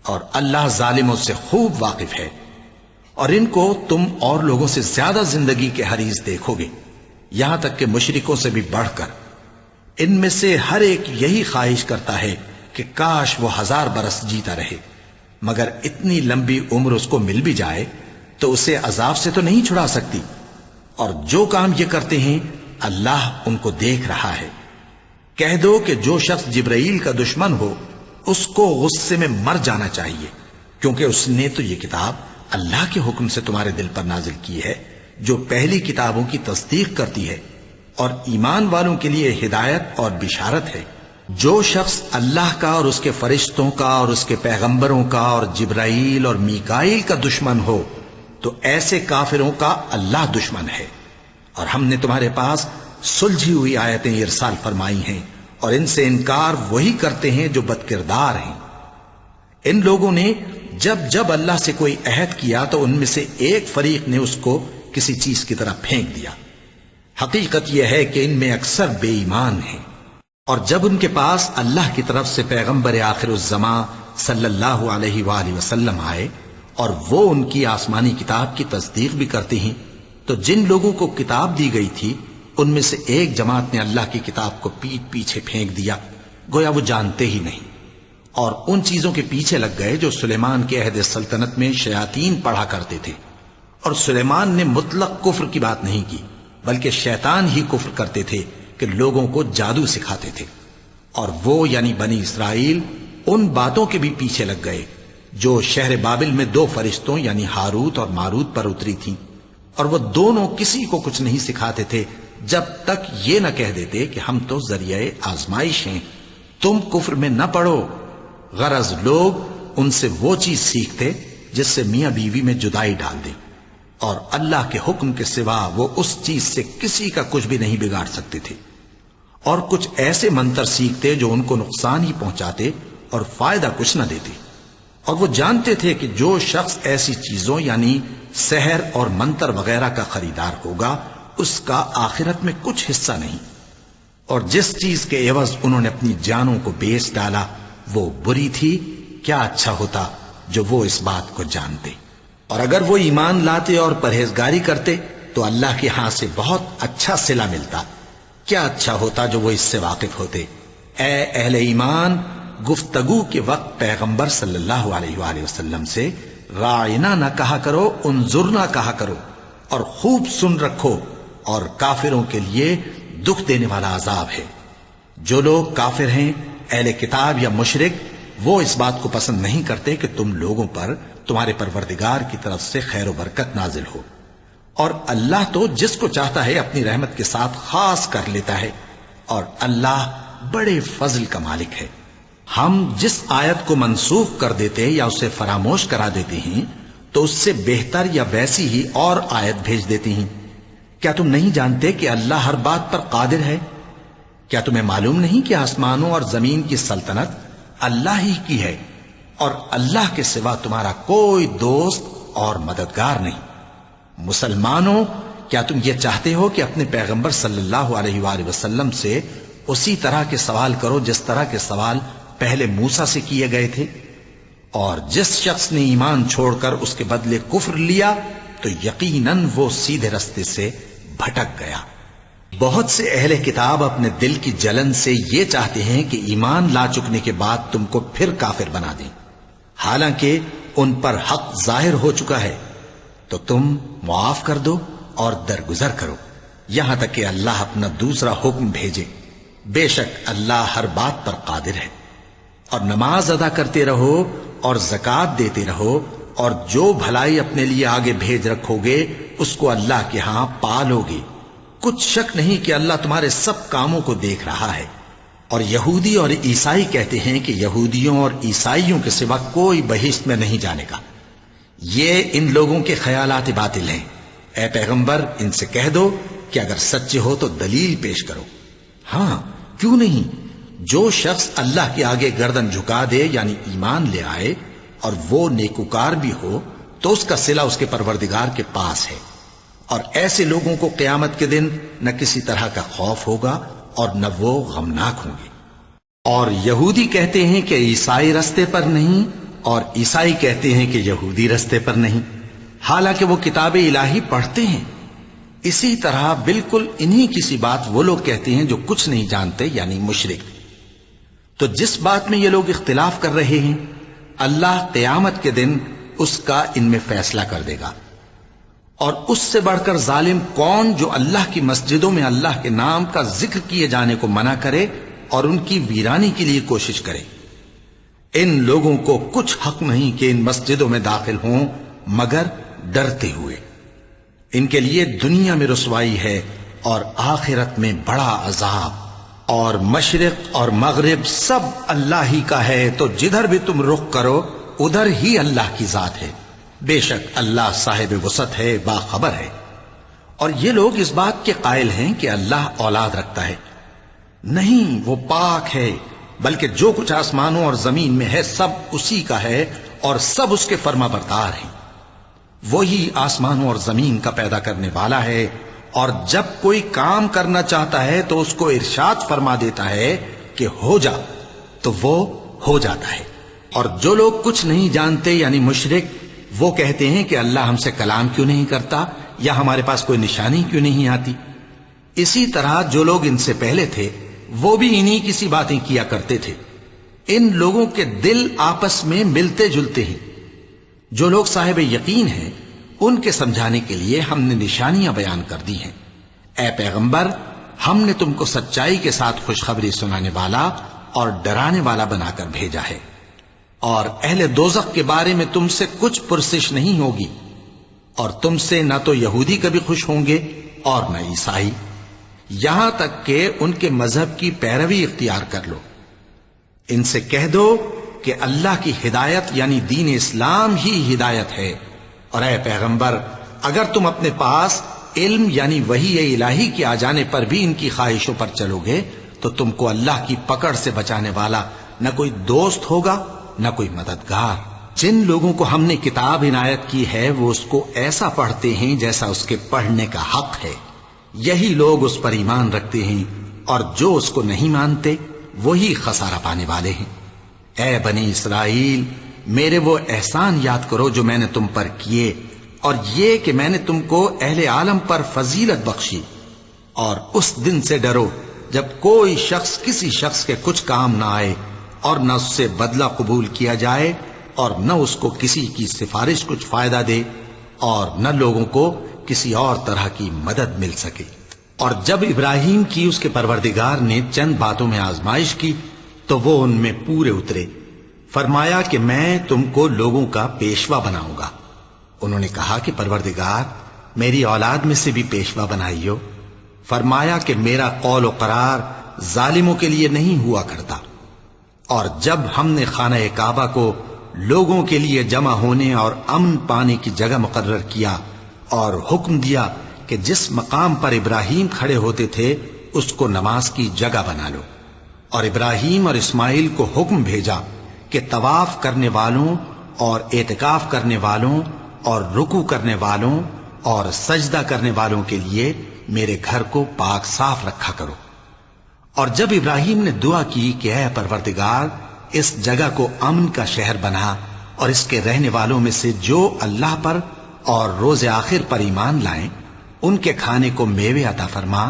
Speaker 2: اور اللہ ظالموں سے خوب واقف ہے. اور ان کو تم اور لوگوں سے زیادہ زندگی کے حریص دیکھو گے، یہاں تک کہ مشرکوں سے بھی بڑھ کر. ان میں سے ہر ایک یہی خواہش کرتا ہے کہ کاش وہ 1000 برس جیتا رہے، مگر اتنی لمبی عمر اس کو مل بھی جائے تو اسے عذاب سے تو نہیں چھڑا سکتی. اور جو کام یہ کرتے ہیں اللہ ان کو دیکھ رہا ہے. کہہ دو کہ جو شخص جبرائیل کا دشمن ہو اس کو غصے میں مر جانا چاہیے، کیونکہ اس نے تو یہ کتاب اللہ کے حکم سے تمہارے دل پر نازل کی ہے جو پہلی کتابوں کی تصدیق کرتی ہے، اور ایمان والوں کے لیے ہدایت اور بشارت ہے. جو شخص اللہ کا اور اس کے فرشتوں کا اور اس کے پیغمبروں کا اور جبرائیل اور میکائیل کا دشمن ہو تو ایسے کافروں کا اللہ دشمن ہے. اور ہم نے تمہارے پاس سلجھی ہوئی آیتیں ارسال فرمائی ہیں، اور ان سے انکار وہی کرتے ہیں جو بد کردار ہیں. ان لوگوں نے جب جب اللہ سے کوئی عہد کیا تو ان میں سے ایک فریق نے اس کو کسی چیز کی طرح پھینک دیا. حقیقت یہ ہے کہ ان میں اکثر بے ایمان ہیں. اور جب ان کے پاس اللہ کی طرف سے پیغمبر آخر الزمان صلی اللہ علیہ وآلہ وسلم آئے اور وہ ان کی آسمانی کتاب کی تصدیق بھی کرتے ہیں، تو جن لوگوں کو کتاب دی گئی تھی ان میں سے ایک جماعت نے اللہ کی کتاب کو پیٹ پیچھے پھینک دیا گویا وہ جانتے ہی نہیں، اور ان چیزوں کے پیچھے لگ گئے جو سلیمان کے عہد سلطنت میں شیاطین پڑھا کرتے تھے. اور سلیمان نے مطلق کفر کی بات نہیں کی بلکہ شیطان ہی کفر کرتے تھے کہ لوگوں کو جادو سکھاتے تھے. اور وہ یعنی بنی اسرائیل ان باتوں کے بھی پیچھے لگ گئے جو شہر بابل میں 2 فرشتوں یعنی ہاروت اور ماروت پر اتری تھیں، اور وہ دونوں کسی کو کچھ نہیں سکھاتے تھے جب تک یہ نہ کہہ دیتے کہ ہم تو ذریعہ آزمائش ہیں، تم کفر میں نہ پڑو. غرض لوگ ان سے وہ چیز سیکھتے جس سے میاں بیوی میں جدائی ڈال دیں، اور اللہ کے حکم کے سوا وہ اس چیز سے کسی کا کچھ بھی نہیں بگاڑ سکتے تھے. اور کچھ ایسے منتر سیکھتے جو ان کو نقصان ہی پہنچاتے اور فائدہ کچھ نہ دیتے. اور وہ جانتے تھے کہ جو شخص ایسی چیزوں یعنی سحر اور منتر وغیرہ کا خریدار ہوگا اس کا آخرت میں کچھ حصہ نہیں. اور جس چیز کے عوض انہوں نے اپنی جانوں کو بیچ ڈالا وہ بری تھی. کیا اچھا ہوتا جو وہ اس بات کو جانتے. اور اگر وہ ایمان لاتے اور پرہیزگاری کرتے تو اللہ کے ہاں سے بہت اچھا صلہ ملتا. کیا اچھا ہوتا جو وہ اس سے واقف ہوتے. اے اہل ایمان، گفتگو کے وقت پیغمبر صلی اللہ علیہ وآلہ وسلم سے رائنا نہ کہا کرو، انظرنا کہا کرو، اور خوب سن رکھو. اور کافروں کے لیے دکھ دینے والا عذاب ہے. جو لوگ کافر ہیں اہل کتاب یا مشرک وہ اس بات کو پسند نہیں کرتے کہ تم لوگوں پر تمہارے پروردگار کی طرف سے خیر و برکت نازل ہو، اور اللہ تو جس کو چاہتا ہے اپنی رحمت کے ساتھ خاص کر لیتا ہے، اور اللہ بڑے فضل کا مالک ہے۔ ہم جس آیت کو منسوخ کر دیتے یا اسے فراموش کرا دیتے ہیں تو اس سے بہتر یا ویسی ہی اور آیت بھیج دیتے ہیں۔ کیا تم نہیں جانتے کہ اللہ ہر بات پر قادر ہے؟ کیا تمہیں معلوم نہیں کہ آسمانوں اور زمین کی سلطنت اللہ ہی کی ہے، اور اللہ کے سوا تمہارا کوئی دوست اور مددگار نہیں؟ مسلمانوں، کیا تم یہ چاہتے ہو کہ اپنے پیغمبر صلی اللہ علیہ وآلہ وسلم سے اسی طرح کے سوال کرو جس طرح کے سوال پہلے موسیٰ سے کیے گئے تھے؟ اور جس شخص نے ایمان چھوڑ کر اس کے بدلے کفر لیا تو یقیناً وہ سیدھے رستے سے بھٹک گیا۔ بہت سے اہل کتاب اپنے دل کی جلن سے یہ چاہتے ہیں کہ ایمان لا چکنے کے بعد تم کو پھر کافر بنا دیں، حالانکہ ان پر حق ظاہر ہو چکا ہے۔ تو تم معاف کر دو اور درگزر کرو یہاں تک کہ اللہ اپنا دوسرا حکم بھیجے۔ بے شک اللہ ہر بات پر قادر ہے۔ اور نماز ادا کرتے رہو اور زکوٰۃ دیتے رہو، اور جو بھلائی اپنے لیے آگے بھیج رکھو گے اس کو اللہ کے ہاں پالو گے۔ کچھ شک نہیں کہ اللہ تمہارے سب کاموں کو دیکھ رہا ہے۔ اور یہودی اور عیسائی کہتے ہیں کہ یہودیوں اور عیسائیوں کے سوا کوئی بہشت میں نہیں جانے گا۔ یہ ان لوگوں کے خیالات باطل ہیں۔ اے پیغمبر، ان سے کہہ دو کہ اگر سچے ہو تو دلیل پیش کرو۔ ہاں، کیوں نہیں؟ جو شخص اللہ کے آگے گردن جھکا دے یعنی ایمان لے آئے اور وہ نیکوکار بھی ہو تو اس کا صلہ اس کے پروردگار کے پاس ہے، اور ایسے لوگوں کو قیامت کے دن نہ کسی طرح کا خوف ہوگا اور نہ وہ غمناک ہوں گے۔ اور یہودی کہتے ہیں کہ عیسائی رستے پر نہیں، اور عیسائی کہتے ہیں کہ یہودی رستے پر نہیں، حالانکہ وہ کتاب الہی پڑھتے ہیں۔ اسی طرح بالکل انہی کسی بات وہ لوگ کہتے ہیں جو کچھ نہیں جانتے یعنی مشرک۔ تو جس بات میں یہ لوگ اختلاف کر رہے ہیں اللہ قیامت کے دن اس کا ان میں فیصلہ کر دے گا۔ اور اس سے بڑھ کر ظالم کون جو اللہ کی مسجدوں میں اللہ کے نام کا ذکر کیے جانے کو منع کرے اور ان کی ویرانی کے لیے کوشش کرے۔ ان لوگوں کو کچھ حق نہیں کہ ان مسجدوں میں داخل ہوں مگر ڈرتے ہوئے۔ ان کے لیے دنیا میں رسوائی ہے اور آخرت میں بڑا عذاب۔ اور مشرق اور مغرب سب اللہ ہی کا ہے، تو جدھر بھی تم رخ کرو ادھر ہی اللہ کی ذات ہے۔ بے شک اللہ صاحب وسعت ہے، باخبر ہے۔ اور یہ لوگ اس بات کے قائل ہیں کہ اللہ اولاد رکھتا ہے۔ نہیں، وہ پاک ہے، بلکہ جو کچھ آسمانوں اور زمین میں ہے سب اسی کا ہے اور سب اس کے فرما بردار ہیں۔ وہی آسمانوں اور زمین کا پیدا کرنے والا ہے، اور جب کوئی کام کرنا چاہتا ہے تو اس کو ارشاد فرما دیتا ہے کہ ہو جا، تو وہ ہو جاتا ہے۔ اور جو لوگ کچھ نہیں جانتے یعنی مشرک، وہ کہتے ہیں کہ اللہ ہم سے کلام کیوں نہیں کرتا، یا ہمارے پاس کوئی نشانی کیوں نہیں آتی۔ اسی طرح جو لوگ ان سے پہلے تھے وہ بھی انہی کسی باتیں کیا کرتے تھے۔ ان لوگوں کے دل آپس میں ملتے جلتے ہیں۔ جو لوگ صاحب یقین ہیں ان کے سمجھانے کے لیے ہم نے نشانیاں بیان کر دی ہیں۔ اے پیغمبر، ہم نے تم کو سچائی کے ساتھ خوشخبری سنانے والا اور ڈرانے والا بنا کر بھیجا ہے۔ اور اہل دوزخ کے بارے میں تم سے کچھ پرسش نہیں ہوگی، اور تم سے نہ تو یہودی کبھی خوش ہوں گے اور نہ عیسائی، یہاں تک کہ ان کے مذہب کی پیروی اختیار کر لو۔ ان سے کہہ دو کہ اللہ کی ہدایت یعنی دین اسلام ہی ہدایت ہے، اور اے پیغمبر، اگر تم اپنے پاس علم یعنی وحی الہی کے آ جانے پر بھی ان کی خواہشوں پر چلو گے تو تم کو اللہ کی پکڑ سے بچانے والا نہ کوئی دوست ہوگا نہ کوئی مددگار۔ جن لوگوں کو ہم نے کتاب عنایت کی ہے وہ اس کو ایسا پڑھتے ہیں جیسا اس کے پڑھنے کا حق ہے، یہی لوگ اس پر ایمان رکھتے ہیں، اور جو اس کو نہیں مانتے وہی خسارہ پانے والے ہیں۔ اے بنی اسرائیل، میرے وہ احسان یاد کرو جو میں نے تم پر کیے، اور یہ کہ میں نے تم کو اہل عالم پر فضیلت بخشی، اور اس دن سے ڈرو جب کوئی شخص کسی شخص کے کچھ کام نہ آئے اور نہ اس سے بدلہ قبول کیا جائے، اور نہ اس کو کسی کی سفارش کچھ فائدہ دے، اور نہ لوگوں کو کسی اور طرح کی مدد مل سکے۔ اور جب ابراہیم کی اس کے پروردگار نے چند باتوں میں آزمائش کی تو وہ ان میں پورے اترے۔ فرمایا کہ میں تم کو لوگوں کا پیشوا بناؤں گا۔ انہوں نے کہا کہ پروردگار میری اولاد میں سے بھی پیشوا بنائیو۔ فرمایا کہ میرا قول و قرار ظالموں کے لیے نہیں ہوا کرتا۔ اور جب ہم نے خانہ کعبہ کو لوگوں کے لیے جمع ہونے اور امن پانے کی جگہ مقرر کیا اور حکم دیا کہ جس مقام پر ابراہیم کھڑے ہوتے تھے اس کو نماز کی جگہ بنا لو، اور ابراہیم اور اسماعیل کو حکم بھیجا کہ طواف کرنے والوں اور اعتکاف کرنے والوں اور رکوع کرنے والوں اور سجدہ کرنے والوں کے لیے میرے گھر کو پاک صاف رکھا کرو۔ اور جب ابراہیم نے دعا کی کہ اے پروردگار اس جگہ کو امن کا شہر بنا اور اس کے رہنے والوں میں سے جو اللہ پر اور روز آخر پر ایمان لائیں ان کے کھانے کو میوے عطا فرما،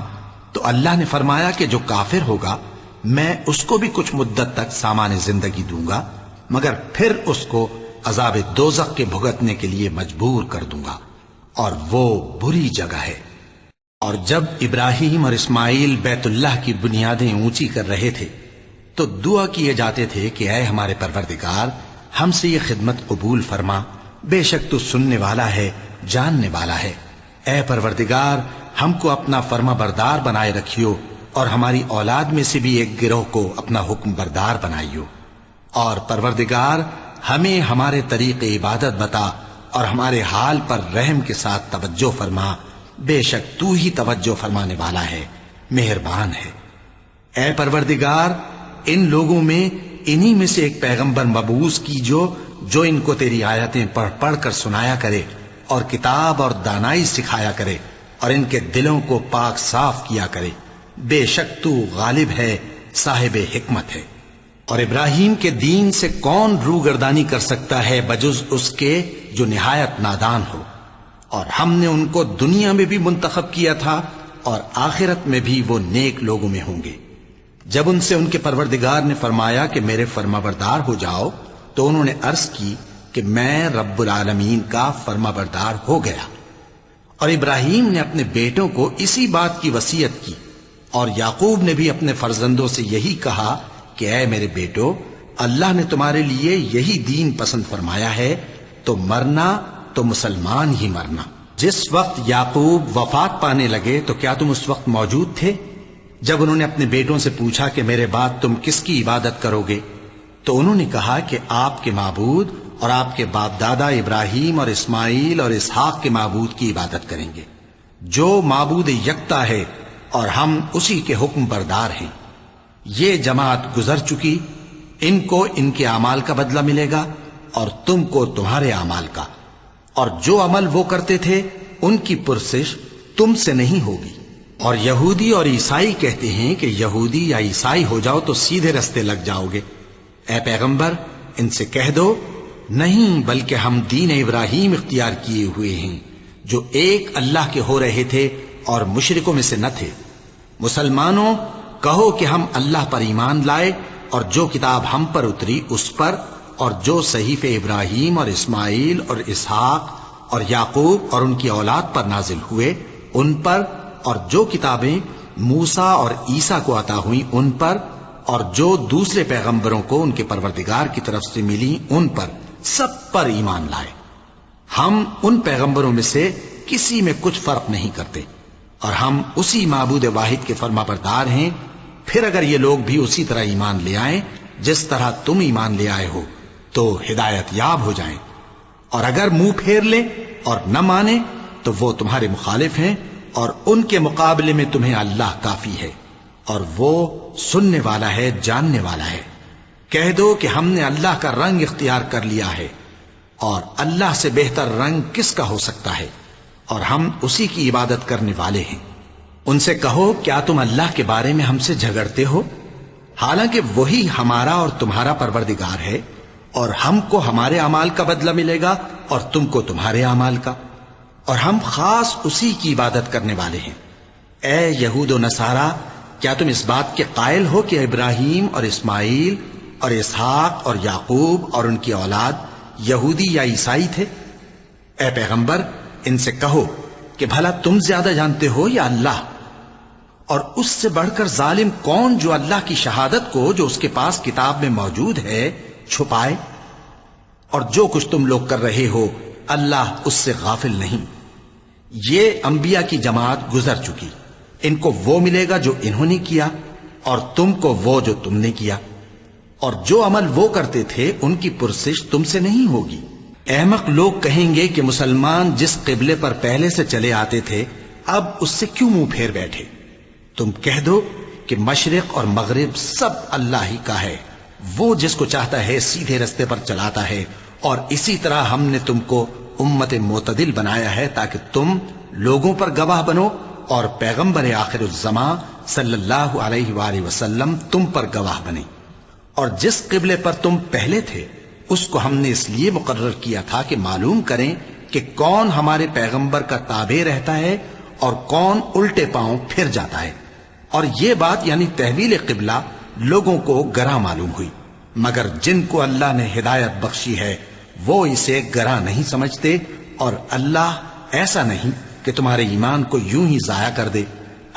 Speaker 2: تو اللہ نے فرمایا کہ جو کافر ہوگا میں اس کو بھی کچھ مدت تک سامان زندگی دوں گا، مگر پھر اس کو عذاب دوزخ کے بھگتنے کے لیے مجبور کر دوں گا، اور وہ بری جگہ ہے۔ اور جب ابراہیم اور اسماعیل بیت اللہ کی بنیادیں اونچی کر رہے تھے تو دعا کیے جاتے تھے کہ اے ہمارے پروردگار ہم سے یہ خدمت قبول فرما، بے شک تو سننے والا ہے، جاننے والا ہے۔ اے پروردگار ہم کو اپنا فرما بردار بنائے رکھیو، اور ہماری اولاد میں سے بھی ایک گروہ کو اپنا حکم بردار بنائیو۔ اور پروردگار ہمیں ہمارے طریق عبادت بتا اور ہمارے حال پر رحم کے ساتھ توجہ فرما، بے شک تو ہی توجہ فرمانے والا ہے، مہربان ہے۔ اے پروردگار ان لوگوں میں انہی میں سے ایک پیغمبر مبعوث کیجو جو ان کو تیری آیتیں پڑھ پڑھ کر سنایا کرے اور کتاب اور دانائی سکھایا کرے اور ان کے دلوں کو پاک صاف کیا کرے، بے شک تو غالب ہے، صاحب حکمت ہے۔ اور ابراہیم کے دین سے کون روگردانی کر سکتا ہے بجز اس کے جو نہایت نادان ہو؟ اور ہم نے ان کو دنیا میں بھی منتخب کیا تھا اور آخرت میں بھی وہ نیک لوگوں میں ہوں گے۔ جب ان سے ان کے پروردگار نے فرمایا کہ میرے فرما بردار ہو جاؤ تو انہوں نے عرض کی کہ میں رب العالمین کا فرما بردار ہو گیا۔ اور ابراہیم نے اپنے بیٹوں کو اسی بات کی وصیت کی، اور یعقوب نے بھی اپنے فرزندوں سے یہی کہا کہ اے میرے بیٹو، اللہ نے تمہارے لیے یہی دین پسند فرمایا ہے، تو مرنا تو مسلمان ہی مرنا۔ جس وقت یعقوب وفات پانے لگے تو کیا تم اس وقت موجود تھے جب انہوں نے اپنے بیٹوں سے پوچھا کہ میرے بعد تم کس کی عبادت کرو گے؟ تو انہوں نے کہا کہ آپ کے معبود اور آپ کے باپ دادا ابراہیم اور اسماعیل اور اسحاق کے معبود کی عبادت کریں گے، جو معبود یکتا ہے اور ہم اسی کے حکم بردار ہیں۔ یہ جماعت گزر چکی، ان کو ان کے اعمال کا بدلہ ملے گا اور تم کو تمہارے اعمال کا، اور جو عمل وہ کرتے تھے ان کی پرسش تم سے نہیں ہوگی۔ اور یہودی اور عیسائی کہتے ہیں کہ یہودی یا عیسائی ہو جاؤ تو سیدھے رستے لگ جاؤ گے۔ اے پیغمبر ان سے کہہ دو نہیں، بلکہ ہم دین ابراہیم اختیار کیے ہوئے ہیں جو ایک اللہ کے ہو رہے تھے اور مشرکوں میں سے نہ تھے۔ مسلمانوں کہو کہ ہم اللہ پر ایمان لائے اور جو کتاب ہم پر اتری اس پر، اور جو صحیفے ابراہیم اور اسماعیل اور اسحاق اور یعقوب اور ان کی اولاد پر نازل ہوئے ان پر، اور جو کتابیں موسیٰ اور عیسیٰ کو عطا ہوئیں ان پر، اور جو دوسرے پیغمبروں کو ان کے پروردگار کی طرف سے ملی ان پر، سب پر ایمان لائے۔ ہم ان پیغمبروں میں سے کسی میں کچھ فرق نہیں کرتے، اور ہم اسی معبود واحد کے فرما بردار ہیں۔ پھر اگر یہ لوگ بھی اسی طرح ایمان لے آئیں جس طرح تم ایمان لے آئے ہو تو ہدایت یاب ہو جائیں، اور اگر منہ پھیر لیں اور نہ مانیں تو وہ تمہارے مخالف ہیں، اور ان کے مقابلے میں تمہیں اللہ کافی ہے، اور وہ سننے والا ہے، جاننے والا ہے۔ کہہ دو کہ ہم نے اللہ کا رنگ اختیار کر لیا ہے، اور اللہ سے بہتر رنگ کس کا ہو سکتا ہے، اور ہم اسی کی عبادت کرنے والے ہیں۔ ان سے کہو کیا تم اللہ کے بارے میں ہم سے جھگڑتے ہو، حالانکہ وہی ہمارا اور تمہارا پروردگار ہے، اور ہم کو ہمارے اعمال کا بدلہ ملے گا اور تم کو تمہارے اعمال کا، اور ہم خاص اسی کی عبادت کرنے والے ہیں۔ اے یہود و نصارا، کیا تم اس بات کے قائل ہو کہ ابراہیم اور اسماعیل اور اسحاق اور یعقوب اور ان کی اولاد یہودی یا عیسائی تھے؟ اے پیغمبر ان سے کہو کہ بھلا تم زیادہ جانتے ہو یا اللہ؟ اور اس سے بڑھ کر ظالم کون جو اللہ کی شہادت کو جو اس کے پاس کتاب میں موجود ہے چھپائے؟ اور جو کچھ تم لوگ کر رہے ہو اللہ اس سے غافل نہیں۔ یہ انبیاء کی جماعت گزر چکی، ان کو وہ ملے گا جو انہوں نے کیا، اور تم کو وہ جو تم نے کیا، اور جو عمل وہ کرتے تھے ان کی پرسش تم سے نہیں ہوگی۔ احمق لوگ کہیں گے کہ مسلمان جس قبلے پر پہلے سے چلے آتے تھے اب اس سے کیوں منہ پھیر بیٹھے؟ تم کہہ دو کہ مشرق اور مغرب سب اللہ ہی کا ہے، وہ جس کو چاہتا ہے سیدھے رستے پر چلاتا ہے، اور اسی طرح ہم نے تم کو امت معتدل بنایا ہے تاکہ تم لوگوں پر گواہ بنو، اور پیغمبر آخر الزمان صلی اللہ علیہ وآلہ وسلم تم پر گواہ بنے۔ اور جس قبلے پر تم پہلے تھے اس کو ہم نے اس لیے مقرر کیا تھا کہ معلوم کریں کہ کون ہمارے پیغمبر کا تابع رہتا ہے اور کون الٹے پاؤں پھر جاتا ہے۔ اور یہ بات یعنی تحویل قبلہ لوگوں کو گراں معلوم ہوئی، مگر جن کو اللہ نے ہدایت بخشی ہے وہ اسے گراں نہیں سمجھتے، اور اللہ ایسا نہیں کہ تمہارے ایمان کو یوں ہی ضائع کر دے۔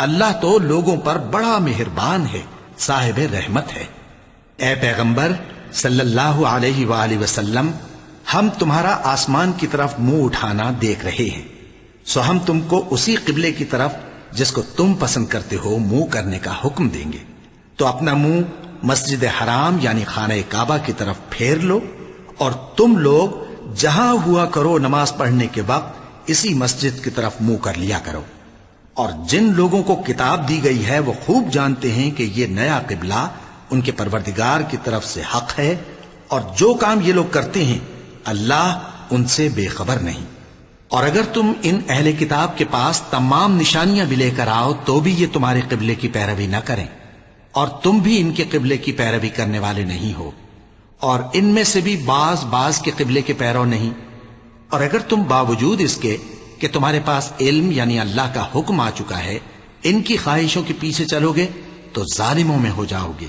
Speaker 2: اللہ تو لوگوں پر بڑا مہربان ہے، صاحب رحمت ہے۔ اے پیغمبر صلی اللہ علیہ وآلہ وسلم، ہم تمہارا آسمان کی طرف منہ اٹھانا دیکھ رہے ہیں، سو ہم تم کو اسی قبلے کی طرف جس کو تم پسند کرتے ہو منہ کرنے کا حکم دیں گے۔ تو اپنا منہ مسجد حرام یعنی خانہ کعبہ کی طرف پھیر لو، اور تم لوگ جہاں ہوا کرو نماز پڑھنے کے وقت اسی مسجد کی طرف منہ کر لیا کرو۔ اور جن لوگوں کو کتاب دی گئی ہے وہ خوب جانتے ہیں کہ یہ نیا قبلہ ان کے پروردگار کی طرف سے حق ہے، اور جو کام یہ لوگ کرتے ہیں اللہ ان سے بے خبر نہیں۔ اور اگر تم ان اہل کتاب کے پاس تمام نشانیاں بھی لے کر آؤ تو بھی یہ تمہارے قبلے کی پیروی نہ کریں، اور تم بھی ان کے قبلے کی پیروی کرنے والے نہیں ہو، اور ان میں سے بھی بعض کے قبلے کے پیرو نہیں۔ اور اگر تم باوجود اس کے کہ تمہارے پاس علم یعنی اللہ کا حکم آ چکا ہے ان کی خواہشوں کے پیچھے چلو گے تو ظالموں میں ہو جاؤ گے۔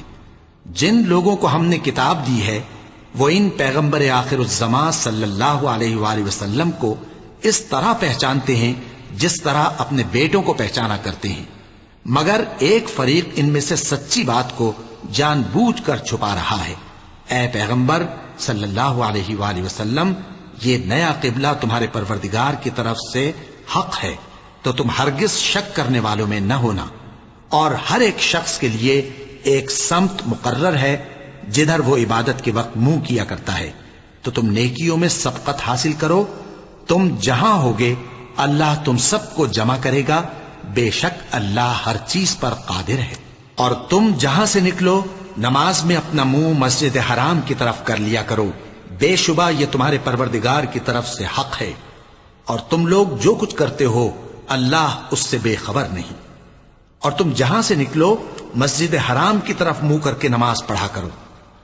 Speaker 2: جن لوگوں کو ہم نے کتاب دی ہے وہ ان پیغمبر آخر الزمان صلی اللہ علیہ وآلہ وسلم کو اس طرح پہچانتے ہیں جس طرح اپنے بیٹوں کو پہچانا کرتے ہیں، مگر ایک فریق ان میں سے سچی بات کو جان بوجھ کر چھپا رہا ہے۔ اے پیغمبر صلی اللہ علیہ وآلہ وسلم، یہ نیا قبلہ تمہارے پروردگار کی طرف سے حق ہے، تو تم ہرگز شک کرنے والوں میں نہ ہونا، اور ہر ایک شخص کے لیے ایک سمت مقرر ہے جدھر وہ عبادت کے وقت منہ کیا کرتا ہے، تو تم نیکیوں میں سبقت حاصل کرو۔ تم جہاں ہوگے اللہ تم سب کو جمع کرے گا، بے شک اللہ ہر چیز پر قادر ہے۔ اور تم جہاں سے نکلو نماز میں اپنا منہ مسجد حرام کی طرف کر لیا کرو، بے شبہ یہ تمہارے پروردگار کی طرف سے حق ہے، اور تم لوگ جو کچھ کرتے ہو اللہ اس سے بے خبر نہیں۔ اور تم جہاں سے نکلو مسجد حرام کی طرف منہ کر کے نماز پڑھا کرو،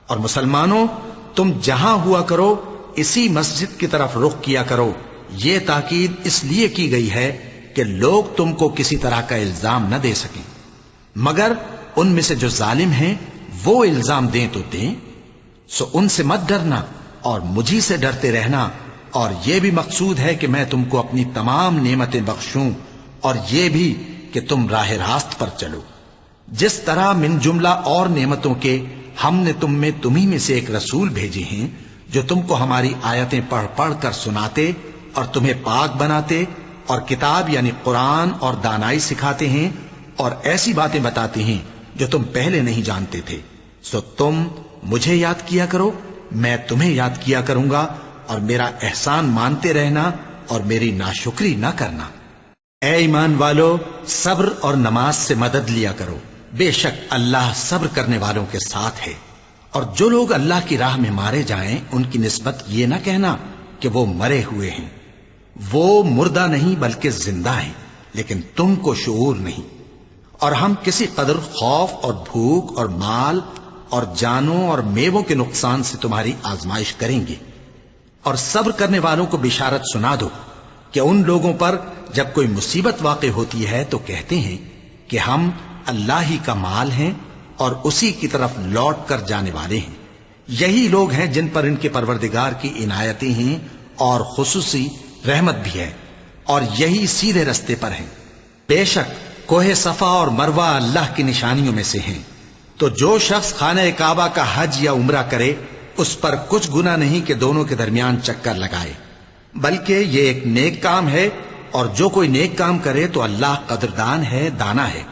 Speaker 2: اور مسلمانوں تم جہاں ہوا کرو اسی مسجد کی طرف رخ کیا کرو۔ یہ تاکید اس لیے کی گئی ہے کہ لوگ تم کو کسی طرح کا الزام نہ دے سکیں، مگر ان میں سے جو ظالم ہیں وہ الزام دیں تو دیں، سو ان سے مت ڈرنا اور مجھی سے ڈرتے رہنا، اور یہ بھی مقصود ہے کہ میں تم کو اپنی تمام نعمتیں بخشوں، اور یہ بھی کہ تم راہ راست پر چلو۔ جس طرح من جملہ اور نعمتوں کے ہم نے تمہیں میں سے ایک رسول بھیجے ہیں جو تم کو ہماری آیتیں پڑھ پڑھ کر سناتے اور تمہیں پاک بناتے، اور کتاب یعنی قرآن اور دانائی سکھاتے ہیں، اور ایسی باتیں بتاتے ہیں جو تم پہلے نہیں جانتے تھے، سو تم مجھے یاد کیا کرو، میں تمہیں یاد کیا کروں گا، اور میرا احسان مانتے رہنا اور میری ناشکری نہ کرنا۔ اے ایمان والو، صبر اور نماز سے مدد لیا کرو، بے شک اللہ صبر کرنے والوں کے ساتھ ہے۔ اور جو لوگ اللہ کی راہ میں مارے جائیں ان کی نسبت یہ نہ کہنا کہ وہ مرے ہوئے ہیں، وہ مردہ نہیں بلکہ زندہ ہیں، لیکن تم کو شعور نہیں۔ اور ہم کسی قدر خوف اور بھوک اور مال اور جانوں اور میووں کے نقصان سے تمہاری آزمائش کریں گے، اور صبر کرنے والوں کو بشارت سنا دو کہ ان لوگوں پر جب کوئی مصیبت واقع ہوتی ہے تو کہتے ہیں کہ ہم اللہ ہی کا مال ہیں اور اسی کی طرف لوٹ کر جانے والے ہیں۔ یہی لوگ ہیں جن پر ان کے پروردگار کی عنایتیں ہیں اور خصوصی رحمت بھی ہے، اور یہی سیدھے رستے پر ہیں۔ بے شک کوہ صفا اور مروہ اللہ کی نشانیوں میں سے ہیں، تو جو شخص خانہ کعبہ کا حج یا عمرہ کرے اس پر کچھ گناہ نہیں کہ دونوں کے درمیان چکر لگائے، بلکہ یہ ایک نیک کام ہے، اور جو کوئی نیک کام کرے تو اللہ قدردان ہے، دانا ہے۔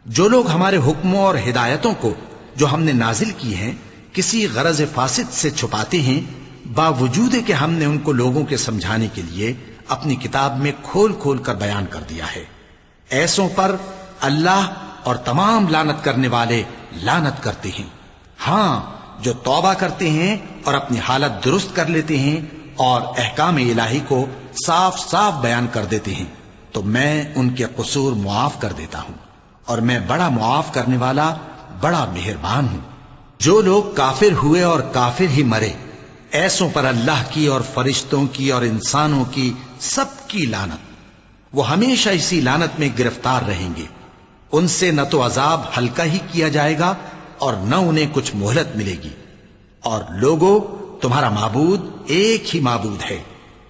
Speaker 2: جو لوگ ہمارے حکموں اور ہدایتوں کو جو ہم نے نازل کی ہیں کسی غرض فاسد سے چھپاتے ہیں، باوجود کہ ہم نے ان کو لوگوں کے سمجھانے کے لیے اپنی کتاب میں کھول کھول کر بیان کر دیا ہے، ایسوں پر اللہ اور تمام لعنت کرنے والے لعنت کرتے ہیں۔ ہاں، جو توبہ کرتے ہیں اور اپنی حالت درست کر لیتے ہیں اور احکام الہی کو صاف صاف بیان کر دیتے ہیں تو میں ان کے قصور معاف کر دیتا ہوں، اور میں بڑا معاف کرنے والا، بڑا مہربان ہوں۔ جو لوگ کافر ہوئے اور کافر ہی مرے، ایسوں پر اللہ کی اور فرشتوں کی اور انسانوں کی سب کی لعنت، وہ ہمیشہ اسی لعنت میں گرفتار رہیں گے۔ ان سے نہ تو عذاب ہلکا ہی کیا جائے گا اور نہ انہیں کچھ مہلت ملے گی۔ اور لوگوں، تمہارا معبود ایک ہی معبود ہے،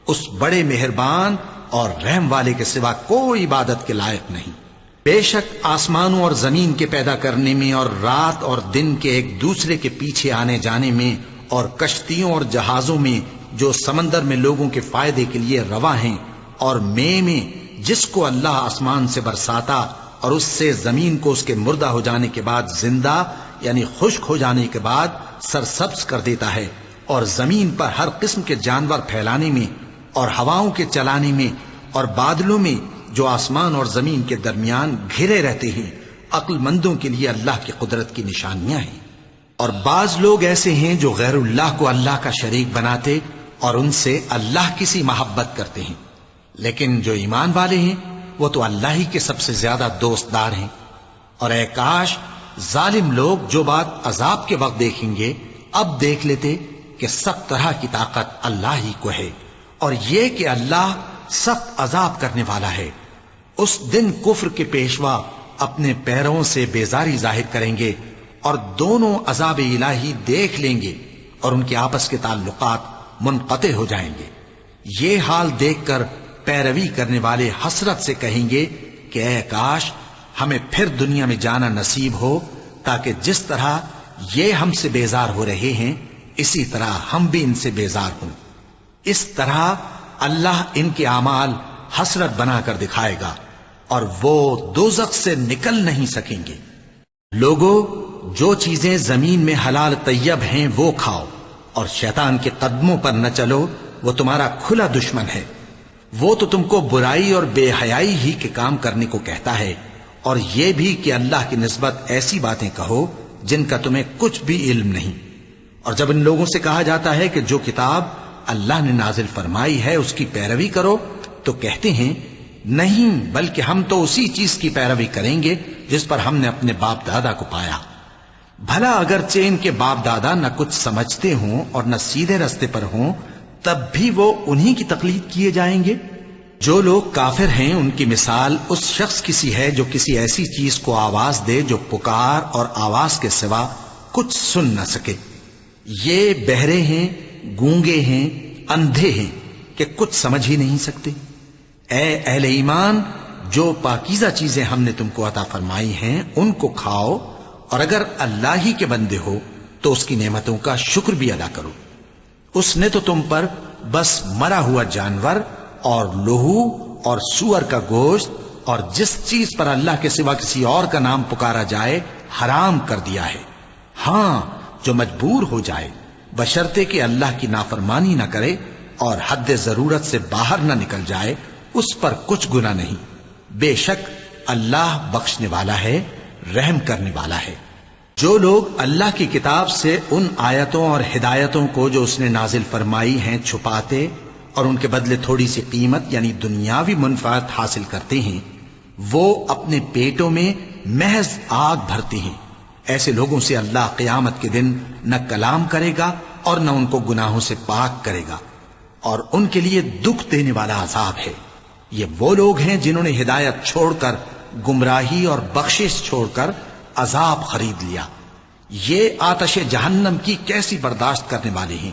Speaker 2: اس بڑے مہربان اور رحم والے کے سوا کوئی عبادت کے لائق نہیں۔ بے شک آسمانوں اور زمین کے پیدا کرنے میں اور رات اور دن کے ایک دوسرے کے پیچھے آنے جانے میں اور کشتیوں اور جہازوں میں جو سمندر میں لوگوں کے فائدے کے لیے رواں ہیں، اور میں جس کو اللہ آسمان سے برساتا اور اس سے زمین کو اس کے مردہ ہو جانے کے بعد زندہ یعنی خشک ہو جانے کے بعد سرسبز کر دیتا ہے، اور زمین پر ہر قسم کے جانور پھیلانے میں اور ہواؤں کے چلانے میں اور بادلوں میں جو آسمان اور زمین کے درمیان گھرے رہتے ہیں، عقل مندوں کے لیے اللہ کی قدرت کی نشانیاں ہیں۔ اور بعض لوگ ایسے ہیں جو غیر اللہ کو اللہ کا شریک بناتے اور ان سے اللہ کی سی محبت کرتے ہیں، لیکن جو ایمان والے ہیں وہ تو اللہ ہی کے سب سے زیادہ دوست دار ہیں۔ اور اے کاش ظالم لوگ جو بات عذاب کے وقت دیکھیں گے اب دیکھ لیتے کہ سب طرح کی طاقت اللہ ہی کو ہے، اور یہ کہ اللہ سخت عذاب کرنے والا ہے۔ اس دن کفر کے پیشوا اپنے پیروں سے بیزاری ظاہر کریں گے اور دونوں عذاب الہی دیکھ لیں گے اور ان کے آپس کے تعلقات منقطع ہو جائیں گے۔ یہ حال دیکھ کر پیروی کرنے والے حسرت سے کہیں گے کہ اے کاش ہمیں پھر دنیا میں جانا نصیب ہو، تاکہ جس طرح یہ ہم سے بیزار ہو رہے ہیں اسی طرح ہم بھی ان سے بیزار ہوں۔ اس طرح اللہ ان کے اعمال حسرت بنا کر دکھائے گا اور وہ دوزخ سے نکل نہیں سکیں گے۔ لوگوں، جو چیزیں زمین میں حلال طیب ہیں وہ کھاؤ، اور شیطان کے قدموں پر نہ چلو، وہ تمہارا کھلا دشمن ہے۔ وہ تو تم کو برائی اور بے حیائی ہی کے کام کرنے کو کہتا ہے، اور یہ بھی کہ اللہ کی نسبت ایسی باتیں کہو جن کا تمہیں کچھ بھی علم نہیں۔ اور جب ان لوگوں سے کہا جاتا ہے کہ جو کتاب اللہ نے نازل فرمائی ہے اس کی پیروی کرو، تو کہتے ہیں نہیں، بلکہ ہم تو اسی چیز کی پیروی کریں گے جس پر ہم نے اپنے باپ دادا کو پایا۔ بھلا اگرچہ ان کے باپ دادا نہ کچھ سمجھتے ہوں اور نہ سیدھے رستے پر ہوں، تب بھی وہ انہی کی تقلید کیے جائیں گے۔ جو لوگ کافر ہیں ان کی مثال اس شخص کی سی ہے جو کسی ایسی چیز کو آواز دے جو پکار اور آواز کے سوا کچھ سن نہ سکے۔ یہ بہرے ہیں، گونگے ہیں، اندھے ہیں کہ کچھ سمجھ ہی نہیں سکتے۔ اے اہل ایمان، جو پاکیزہ چیزیں ہم نے تم کو عطا فرمائی ہیں ان کو کھاؤ، اور اگر اللہ ہی کے بندے ہو تو اس کی نعمتوں کا شکر بھی ادا کرو۔ اس نے تو تم پر بس مرا ہوا جانور اور لہو اور سور کا گوشت اور جس چیز پر اللہ کے سوا کسی اور کا نام پکارا جائے حرام کر دیا ہے۔ ہاں، جو مجبور ہو جائے بشرطے کہ اللہ کی نافرمانی نہ کرے اور حد ضرورت سے باہر نہ نکل جائے، اس پر کچھ گناہ نہیں۔ بے شک اللہ بخشنے والا ہے، رحم کرنے والا ہے۔ جو لوگ اللہ کی کتاب سے ان آیتوں اور ہدایتوں کو جو اس نے نازل فرمائی ہیں چھپاتے اور ان کے بدلے تھوڑی سی قیمت یعنی دنیاوی منفعت حاصل کرتے ہیں، وہ اپنے پیٹوں میں محض آگ بھرتے ہیں۔ ایسے لوگوں سے اللہ قیامت کے دن نہ کلام کرے گا اور نہ ان کو گناہوں سے پاک کرے گا، اور ان کے لیے دکھ دینے والا عذاب ہے۔ یہ وہ لوگ ہیں جنہوں نے ہدایت چھوڑ کر گمراہی اور بخشش چھوڑ کر عذاب خرید لیا۔ یہ آتش جہنم کی کیسی برداشت کرنے والے ہیں۔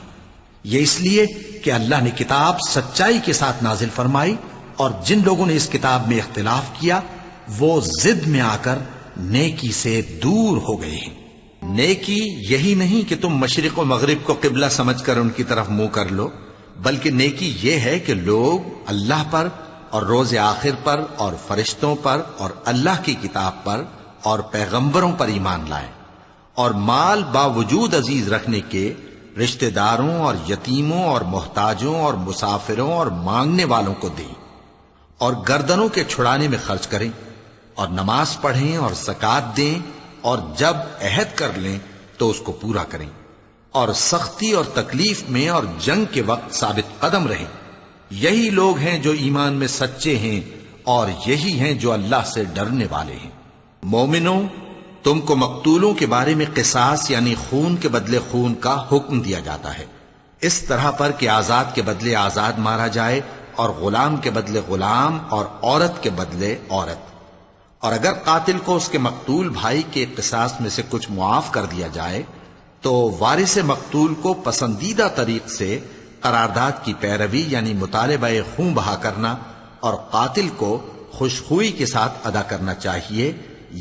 Speaker 2: یہ اس لیے کہ اللہ نے کتاب سچائی کے ساتھ نازل فرمائی، اور جن لوگوں نے اس کتاب میں اختلاف کیا وہ ضد میں آ کر نیکی سے دور ہو گئے ہیں۔ نیکی یہی نہیں کہ تم مشرق و مغرب کو قبلہ سمجھ کر ان کی طرف منہ کر لو، بلکہ نیکی یہ ہے کہ لوگ اللہ پر اور روز آخر پر اور فرشتوں پر اور اللہ کی کتاب پر اور پیغمبروں پر ایمان لائیں، اور مال باوجود عزیز رکھنے کے رشتہ داروں اور یتیموں اور محتاجوں اور مسافروں اور مانگنے والوں کو دیں، اور گردنوں کے چھڑانے میں خرچ کریں، اور نماز پڑھیں اور زکوٰۃ دیں، اور جب عہد کر لیں تو اس کو پورا کریں، اور سختی اور تکلیف میں اور جنگ کے وقت ثابت قدم رہیں۔ یہی لوگ ہیں جو ایمان میں سچے ہیں، اور یہی ہیں جو اللہ سے ڈرنے والے ہیں۔ مومنوں، تم کو مقتولوں کے بارے میں قصاص یعنی خون کے بدلے خون کا حکم دیا جاتا ہے، اس طرح پر کہ آزاد کے بدلے آزاد مارا جائے، اور غلام کے بدلے غلام، اور عورت کے بدلے عورت۔ اور اگر قاتل کو اس کے مقتول بھائی کے قصاص میں سے کچھ معاف کر دیا جائے تو وارث مقتول کو پسندیدہ طریق سے قرارداد کی پیروی یعنی مطالبہ خون بہا کرنا اور قاتل کو خوشخوئی کے ساتھ ادا کرنا چاہیے۔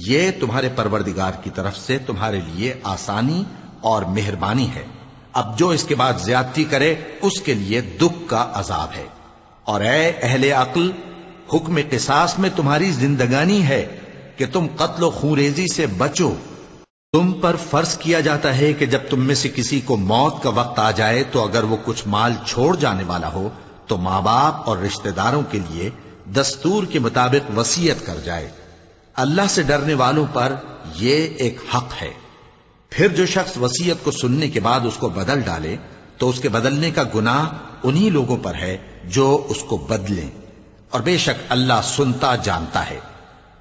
Speaker 2: یہ تمہارے پروردگار کی طرف سے تمہارے لیے آسانی اور مہربانی ہے۔ اب جو اس کے بعد زیادتی کرے اس کے لیے دکھ کا عذاب ہے۔ اور اے اہل عقل، حکم قصاص میں تمہاری زندگانی ہے کہ تم قتل و خونریزی سے بچو۔ تم پر فرض کیا جاتا ہے کہ جب تم میں سے کسی کو موت کا وقت آ جائے تو اگر وہ کچھ مال چھوڑ جانے والا ہو تو ماں باپ اور رشتہ داروں کے لیے دستور کے مطابق وصیت کر جائے۔ اللہ سے ڈرنے والوں پر یہ ایک حق ہے۔ پھر جو شخص وصیت کو سننے کے بعد اس کو بدل ڈالے تو اس کے بدلنے کا گناہ انہی لوگوں پر ہے جو اس کو بدلیں، اور بے شک اللہ سنتا جانتا ہے۔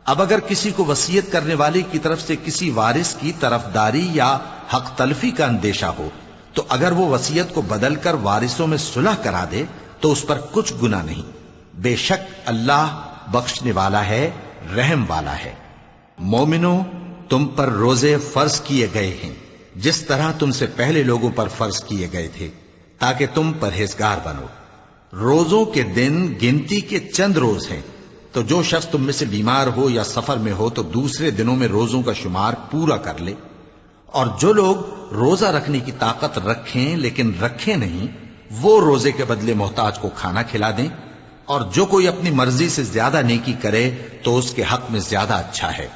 Speaker 2: اب اگر کسی کو وصیت کرنے والے کی طرف سے کسی وارث کی طرفداری یا حق تلفی کا اندیشہ ہو تو اگر وہ وصیت کو بدل کر وارثوں میں صلح کرا دے تو اس پر کچھ گناہ نہیں، بے شک اللہ بخشنے والا ہے، رحم والا ہے۔ مومنوں، تم پر روزے فرض کیے گئے ہیں جس طرح تم سے پہلے لوگوں پر فرض کیے گئے تھے تاکہ تم پرہیزگار بنو۔ روزوں کے دن گنتی کے چند روز ہیں، تو جو شخص تم میں سے بیمار ہو یا سفر میں ہو تو دوسرے دنوں میں روزوں کا شمار پورا کر لے۔ اور جو لوگ روزہ رکھنے کی طاقت رکھیں لیکن رکھیں نہیں، وہ روزے کے بدلے محتاج کو کھانا کھلا دیں۔ اور جو کوئی اپنی مرضی سے زیادہ نیکی کرے تو اس کے حق میں زیادہ اچھا ہے،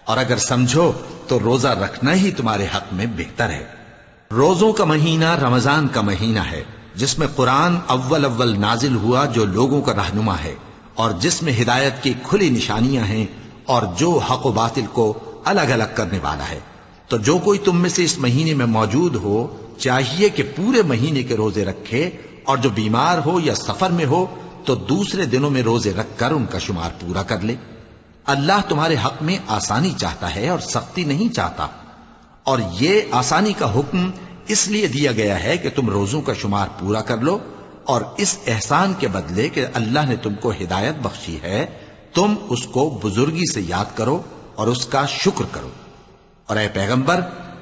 Speaker 2: اور اگر سمجھو تو روزہ رکھنا ہی تمہارے حق میں بہتر ہے۔ روزوں کا مہینہ رمضان کا مہینہ ہے جس میں قرآن اول نازل ہوا، جو لوگوں کا رہنما ہے اور جس میں ہدایت کی کھلی نشانیاں ہیں، اور جو حق و باطل کو الگ الگ کرنے والا ہے۔ تو جو کوئی تم میں سے اس مہینے میں موجود ہو چاہیے کہ پورے مہینے کے روزے رکھے، اور جو بیمار ہو یا سفر میں ہو تو دوسرے دنوں میں روزے رکھ کر ان کا شمار پورا کر لے۔ اللہ تمہارے حق میں آسانی چاہتا ہے اور سختی نہیں چاہتا، اور یہ آسانی کا حکم اس لیے دیا گیا ہے کہ تم روزوں کا شمار پورا کر لو، اور اس احسان کے بدلے کہ اللہ نے تم کو ہدایت بخشی ہے تم اس کو بزرگی سے یاد کرو اور اس کا شکر کرو۔ اور اے پیغمبر،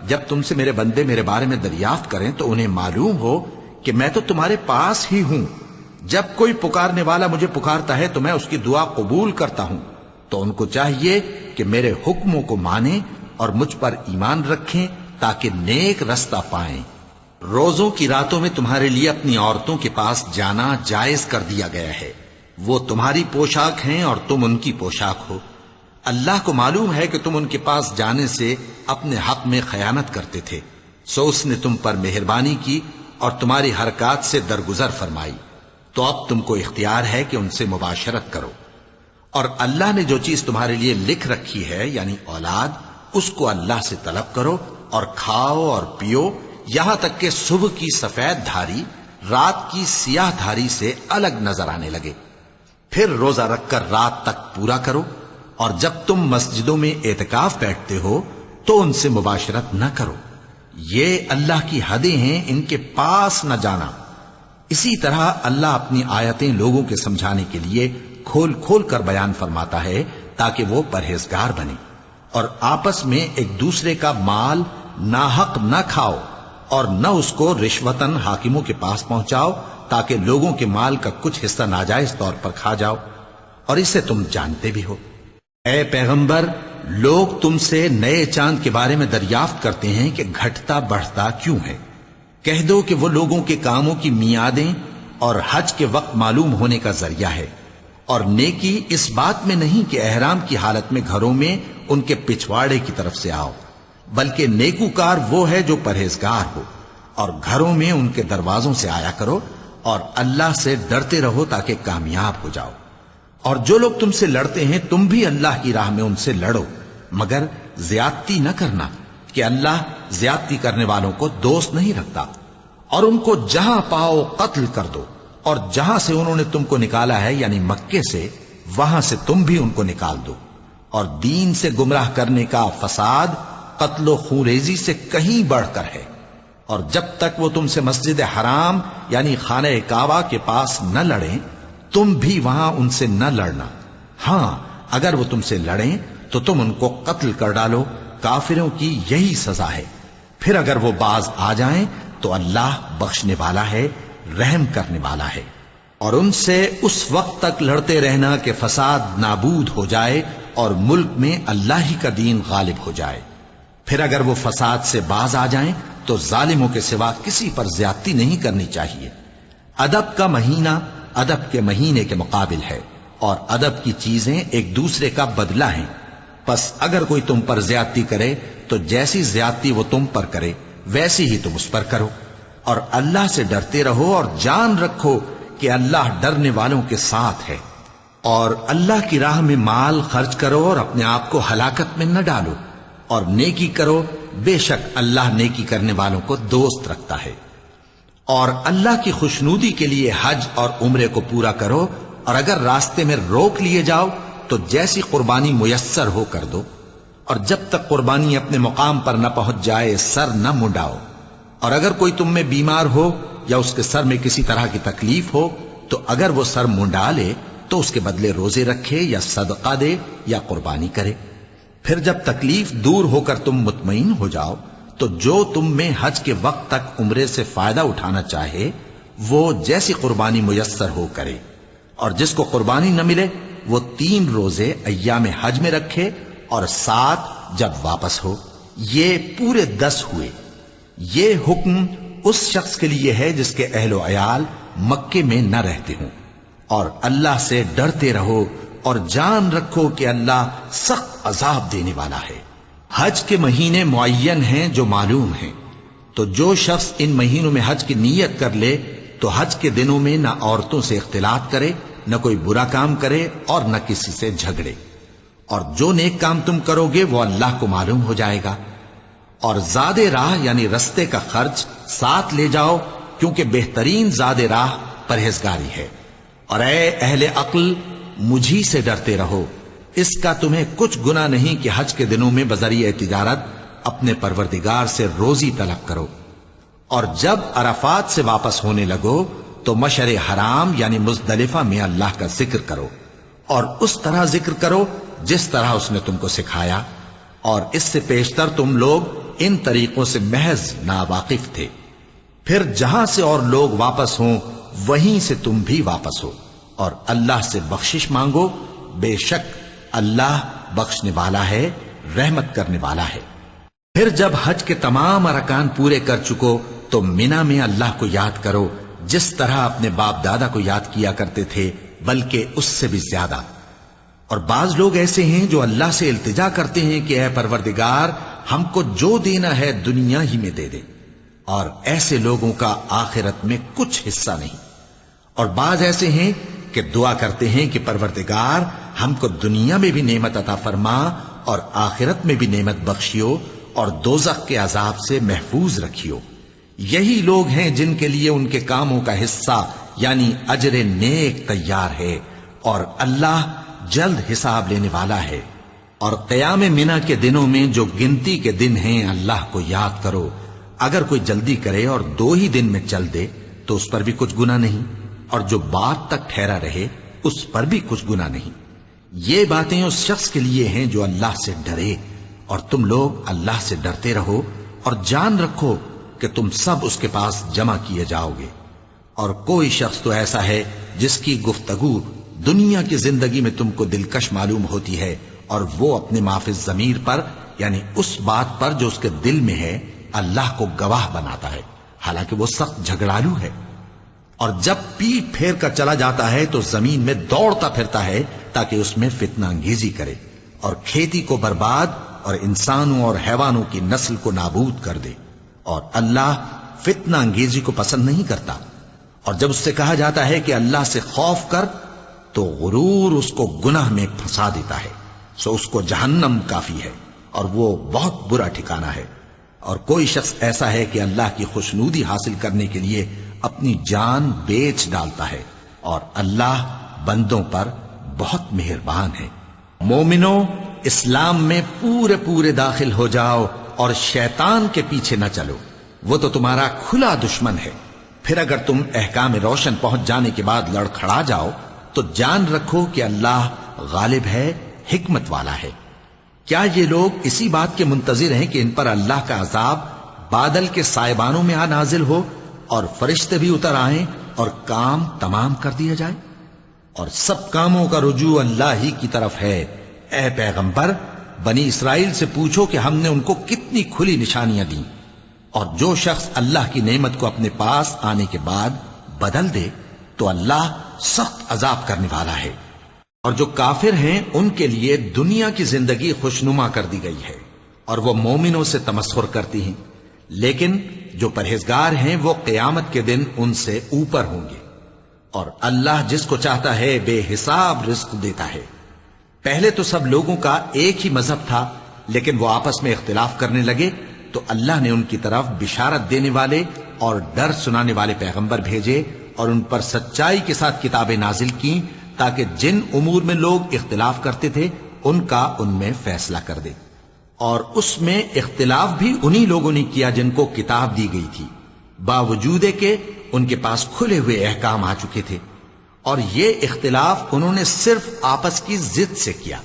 Speaker 2: جب تم سے میرے بندے میرے بارے میں دریافت کریں تو انہیں معلوم ہو کہ میں تو تمہارے پاس ہی ہوں۔ جب کوئی پکارنے والا مجھے پکارتا ہے تو میں اس کی دعا قبول کرتا ہوں۔ تو ان کو چاہیے کہ میرے حکموں کو مانیں اور مجھ پر ایمان رکھیں تاکہ نیک رستہ پائیں۔ روزوں کی راتوں میں تمہارے لیے اپنی عورتوں کے پاس جانا جائز کر دیا گیا ہے، وہ تمہاری پوشاک ہیں اور تم ان کی پوشاک ہو۔ اللہ کو معلوم ہے کہ تم ان کے پاس جانے سے اپنے حق میں خیانت کرتے تھے، سو اس نے تم پر مہربانی کی اور تمہاری حرکات سے درگزر فرمائی، تو اب تم کو اختیار ہے کہ ان سے مباشرت کرو۔ اور اللہ نے جو چیز تمہارے لیے لکھ رکھی ہے یعنی اولاد، اس کو اللہ سے طلب کرو اور کھاؤ اور پیو، یہاں تک کہ صبح کی سفید دھاری رات کی سیاہ دھاری سے الگ نظر آنے لگے۔ پھر روزہ رکھ کر رات تک پورا کرو، اور جب تم مسجدوں میں اعتکاف بیٹھتے ہو تو ان سے مباشرت نہ کرو، یہ اللہ کی حدیں ہیں، ان کے پاس نہ جانا۔ اسی طرح اللہ اپنی آیتیں لوگوں کے سمجھانے کے لیے کھول کھول کر بیان فرماتا ہے تاکہ وہ پرہیزگار بنے۔ اور آپس میں ایک دوسرے کا مال ناحق نہ کھاؤ، اور نہ اس کو رشوتاً حاکموں کے پاس پہنچاؤ تاکہ لوگوں کے مال کا کچھ حصہ ناجائز طور پر کھا جاؤ، اور اسے تم جانتے بھی ہو۔ اے پیغمبر، لوگ تم سے نئے چاند کے بارے میں دریافت کرتے ہیں کہ گھٹتا بڑھتا کیوں ہے۔ کہہ دو کہ وہ لوگوں کے کاموں کی میعادیں اور حج کے وقت معلوم ہونے کا ذریعہ ہے، اور نیکی اس بات میں نہیں کہ احرام کی حالت میں گھروں میں ان کے پچھواڑے کی طرف سے آؤ، بلکہ نیکوکار وہ ہے جو پرہیزگار ہو، اور گھروں میں ان کے دروازوں سے آیا کرو اور اللہ سے ڈرتے رہو تاکہ کامیاب ہو جاؤ۔ اور جو لوگ تم سے لڑتے ہیں تم بھی اللہ کی راہ میں ان سے لڑو، مگر زیادتی نہ کرنا کہ اللہ زیادتی کرنے والوں کو دوست نہیں رکھتا۔ اور ان کو جہاں پاؤ قتل کر دو، اور جہاں سے انہوں نے تم کو نکالا ہے یعنی مکے سے، وہاں سے تم بھی ان کو نکال دو۔ اور دین سے گمراہ کرنے کا فساد قتل و خونریزی سے کہیں بڑھ کر ہے۔ اور جب تک وہ تم سے مسجد حرام یعنی خانہ کعبہ کے پاس نہ لڑیں تم بھی وہاں ان سے نہ لڑنا۔ ہاں اگر وہ تم سے لڑیں تو تم ان کو قتل کر ڈالو، کافروں کی یہی سزا ہے۔ پھر اگر وہ باز آ جائیں تو اللہ بخشنے والا ہے، رحم کرنے والا ہے۔ اور ان سے اس وقت تک لڑتے رہنا کہ فساد نابود ہو جائے اور ملک میں اللہ ہی کا دین غالب ہو جائے۔ پھر اگر وہ فساد سے باز آ جائیں تو ظالموں کے سوا کسی پر زیادتی نہیں کرنی چاہیے۔ ادب کا مہینہ ادب کے مہینے کے مقابل ہے، اور ادب کی چیزیں ایک دوسرے کا بدلہ ہیں۔ پس اگر کوئی تم پر زیادتی کرے تو جیسی زیادتی وہ تم پر کرے ویسی ہی تم اس پر کرو، اور اللہ سے ڈرتے رہو اور جان رکھو کہ اللہ ڈرنے والوں کے ساتھ ہے۔ اور اللہ کی راہ میں مال خرچ کرو اور اپنے آپ کو ہلاکت میں نہ ڈالو، اور نیکی کرو، بے شک اللہ نیکی کرنے والوں کو دوست رکھتا ہے۔ اور اللہ کی خوشنودی کے لیے حج اور عمرے کو پورا کرو، اور اگر راستے میں روک لیے جاؤ تو جیسی قربانی میسر ہو کر دو، اور جب تک قربانی اپنے مقام پر نہ پہنچ جائے سر نہ منڈاؤ۔ اور اگر کوئی تم میں بیمار ہو یا اس کے سر میں کسی طرح کی تکلیف ہو تو اگر وہ سر منڈا لے تو اس کے بدلے روزے رکھے یا صدقہ دے یا قربانی کرے۔ پھر جب تکلیف دور ہو کر تم مطمئن ہو جاؤ تو جو تم میں حج کے وقت تک عمرے سے فائدہ اٹھانا چاہے وہ جیسی قربانی میسر ہو کرے، اور جس کو قربانی نہ ملے وہ 3 روزے ایام حج میں رکھے اور 7 جب واپس ہو، یہ پورے 10 ہوئے۔ یہ حکم اس شخص کے لیے ہے جس کے اہل و عیال مکے میں نہ رہتے ہوں۔ اور اللہ سے ڈرتے رہو اور جان رکھو کہ اللہ سخت عذاب دینے والا ہے۔ حج کے مہینے معین ہیں جو معلوم ہیں، تو جو شخص ان مہینوں میں حج کی نیت کر لے تو حج کے دنوں میں نہ عورتوں سے اختلاط کرے، نہ کوئی برا کام کرے اور نہ کسی سے جھگڑے۔ اور جو نیک کام تم کرو گے وہ اللہ کو معلوم ہو جائے گا۔ اور زاد راہ یعنی رستے کا خرچ ساتھ لے جاؤ، کیونکہ بہترین زاد راہ پرہیزگاری ہے۔ اور اے اہل عقل مجھی سے ڈرتے رہو، اس کا تمہیں کچھ گناہ نہیں کہ حج کے دنوں میں بذریعہ تجارت اپنے پروردگار سے روزی طلب کرو۔ اور جب عرفات سے واپس ہونے لگو تو مشعر حرام یعنی مزدلفہ میں اللہ کا ذکر کرو، اور اس طرح ذکر کرو جس طرح اس نے تم کو سکھایا، اور اس سے پیشتر تم لوگ ان طریقوں سے محض ناواقف تھے۔ پھر جہاں سے اور لوگ واپس ہوں وہیں سے تم بھی واپس ہو، اور اللہ سے بخشش مانگو، بے شک اللہ بخشنے والا ہے، رحمت کرنے والا ہے۔ پھر جب حج کے تمام ارکان پورے کر چکو تو مینا میں اللہ کو یاد کرو جس طرح اپنے باپ دادا کو یاد کیا کرتے تھے، بلکہ اس سے بھی زیادہ۔ اور بعض لوگ ایسے ہیں جو اللہ سے التجا کرتے ہیں کہ اے پروردگار ہم کو جو دینا ہے دنیا ہی میں دے دے، اور ایسے لوگوں کا آخرت میں کچھ حصہ نہیں۔ اور بعض ایسے ہیں کہ دعا کرتے ہیں کہ پروردگار ہم کو دنیا میں بھی نعمت عطا فرما اور آخرت میں بھی نعمت بخشیو اور دوزخ کے عذاب سے محفوظ رکھیو۔ یہی لوگ ہیں جن کے لیے ان کے کاموں کا حصہ یعنی اجر نیک تیار ہے، اور اللہ جلد حساب لینے والا ہے۔ اور قیام منا کے دنوں میں جو گنتی کے دن ہیں اللہ کو یاد کرو، اگر کوئی جلدی کرے اور 2 ہی دن میں چل دے تو اس پر بھی کچھ گناہ نہیں، اور جو بات تک ٹھہرا رہے اس پر بھی کچھ گناہ نہیں۔ یہ باتیں اس شخص کے لیے ہیں جو اللہ سے ڈرے، اور تم لوگ اللہ سے ڈرتے رہو اور جان رکھو کہ تم سب اس کے پاس جمع کیے جاؤ گے۔ اور کوئی شخص تو ایسا ہے جس کی گفتگو دنیا کی زندگی میں تم کو دلکش معلوم ہوتی ہے اور وہ اپنے معافی ضمیر پر یعنی اس بات پر جو اس کے دل میں ہے اللہ کو گواہ بناتا ہے، حالانکہ وہ سخت جھگڑالو ہے۔ اور جب پیٹ پھیر کر چلا جاتا ہے تو زمین میں دوڑتا پھرتا ہے تاکہ اس میں فتنہ انگیزی کرے اور کھیتی کو برباد اور انسانوں اور حیوانوں کی نسل کو نابود کر دے، اور اللہ فتنہ انگیزی کو پسند نہیں کرتا۔ اور جب اس سے کہا جاتا ہے کہ اللہ سے خوف کر تو غرور اس کو گناہ میں پھنسا دیتا ہے، سو اس کو جہنم کافی ہے اور وہ بہت برا ٹھکانہ ہے۔ اور کوئی شخص ایسا ہے کہ اللہ کی خوشنودی حاصل کرنے کے لیے اپنی جان بیچ ڈالتا ہے، اور اللہ بندوں پر بہت مہربان ہے۔ مومنو، اسلام میں پورے پورے داخل ہو جاؤ اور شیطان کے پیچھے نہ چلو، وہ تو تمہارا کھلا دشمن ہے۔ پھر اگر تم احکام روشن پہنچ جانے کے بعد لڑکھڑا جاؤ تو جان رکھو کہ اللہ غالب ہے، حکمت والا ہے۔ کیا یہ لوگ اسی بات کے منتظر ہیں کہ ان پر اللہ کا عذاب بادل کے سائبانوں میں نازل ہو اور فرشتے بھی اتر آئیں اور کام تمام کر دیا جائے؟ اور سب کاموں کا رجوع اللہ ہی کی طرف ہے۔ اے پیغمبر، بنی اسرائیل سے پوچھو کہ ہم نے ان کو کتنی کھلی نشانیاں دیں، اور جو شخص اللہ کی نعمت کو اپنے پاس آنے کے بعد بدل دے تو اللہ سخت عذاب کرنے والا ہے۔ اور جو کافر ہیں ان کے لیے دنیا کی زندگی خوشنما کر دی گئی ہے اور وہ مومنوں سے تمسخر کرتی ہیں، لیکن جو پرہیزگار ہیں وہ قیامت کے دن ان سے اوپر ہوں گے۔ اور اللہ جس کو چاہتا ہے بے حساب رزق دیتا ہے۔ پہلے تو سب لوگوں کا ایک ہی مذہب تھا، لیکن وہ آپس میں اختلاف کرنے لگے تو اللہ نے ان کی طرف بشارت دینے والے اور ڈر سنانے والے پیغمبر بھیجے اور ان پر سچائی کے ساتھ کتابیں نازل کی تاکہ جن امور میں لوگ اختلاف کرتے تھے ان کا ان میں فیصلہ کر دے۔ اور اس میں اختلاف بھی انہی لوگوں نے کیا جن کو کتاب دی گئی تھی، باوجود کہ ان کے پاس کھلے ہوئے احکام آ چکے تھے، اور یہ اختلاف انہوں نے صرف آپس کی ضد سے کیا۔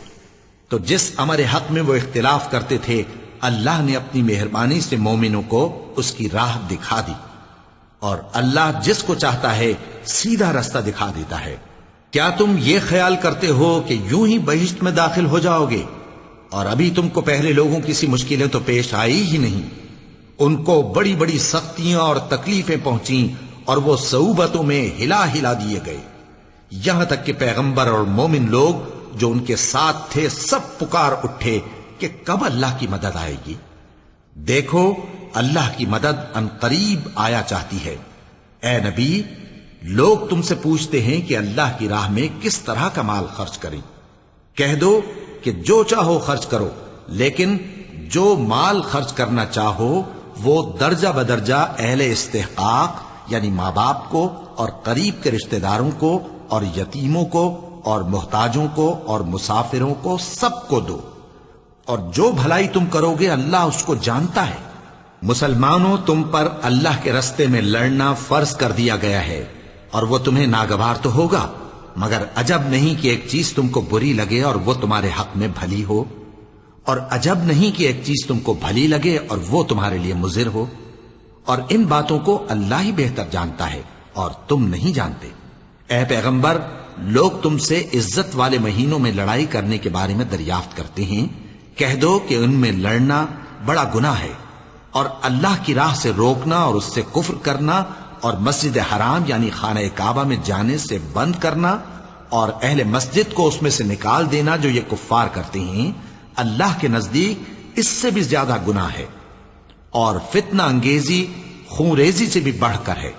Speaker 2: تو جس امر حق میں وہ اختلاف کرتے تھے اللہ نے اپنی مہربانی سے مومنوں کو اس کی راہ دکھا دی، اور اللہ جس کو چاہتا ہے سیدھا رستہ دکھا دیتا ہے۔ کیا تم یہ خیال کرتے ہو کہ یوں ہی بہشت میں داخل ہو جاؤ گے، اور ابھی تم کو پہلے لوگوں کی سی مشکلیں تو پیش آئی ہی نہیں؟ ان کو بڑی بڑی سختیاں اور تکلیفیں پہنچیں اور وہ صعوبتوں میں ہلا ہلا دیے گئے، یہاں تک کہ پیغمبر اور مومن لوگ جو ان کے ساتھ تھے سب پکار اٹھے کہ کب اللہ کی مدد آئے گی۔ دیکھو اللہ کی مدد ان قریب آیا چاہتی ہے۔ اے نبی، لوگ تم سے پوچھتے ہیں کہ اللہ کی راہ میں کس طرح کا مال خرچ کریں۔ کہہ دو کہ جو چاہو خرچ کرو، لیکن جو مال خرچ کرنا چاہو وہ درجہ بدرجہ اہل استحقاق یعنی ماں باپ کو اور قریب کے رشتہ داروں کو اور یتیموں کو اور محتاجوں کو اور مسافروں کو سب کو دو، اور جو بھلائی تم کرو گے اللہ اس کو جانتا ہے۔ مسلمانوں، تم پر اللہ کے رستے میں لڑنا فرض کر دیا گیا ہے، اور وہ تمہیں ناگوار تو ہوگا، مگر عجب نہیں کہ ایک چیز تم کو بری لگے اور وہ تمہارے حق میں بھلی ہو، اور عجب نہیں کہ ایک چیز تم کو بھلی لگے اور وہ تمہارے لیے مضر ہو، اور ان باتوں کو اللہ ہی بہتر جانتا ہے اور تم نہیں جانتے۔ اے پیغمبر، لوگ تم سے عزت والے مہینوں میں لڑائی کرنے کے بارے میں دریافت کرتے ہیں، کہہ دو کہ ان میں لڑنا بڑا گناہ ہے، اور اللہ کی راہ سے روکنا اور اس سے کفر کرنا اور مسجد حرام یعنی خانہ کعبہ میں جانے سے بند کرنا اور اہل مسجد کو اس میں سے نکال دینا جو یہ کفار کرتے ہیں، اللہ کے نزدیک اس سے بھی زیادہ گناہ ہے، اور فتنہ انگیزی خونریزی سے بھی بڑھ کر ہے۔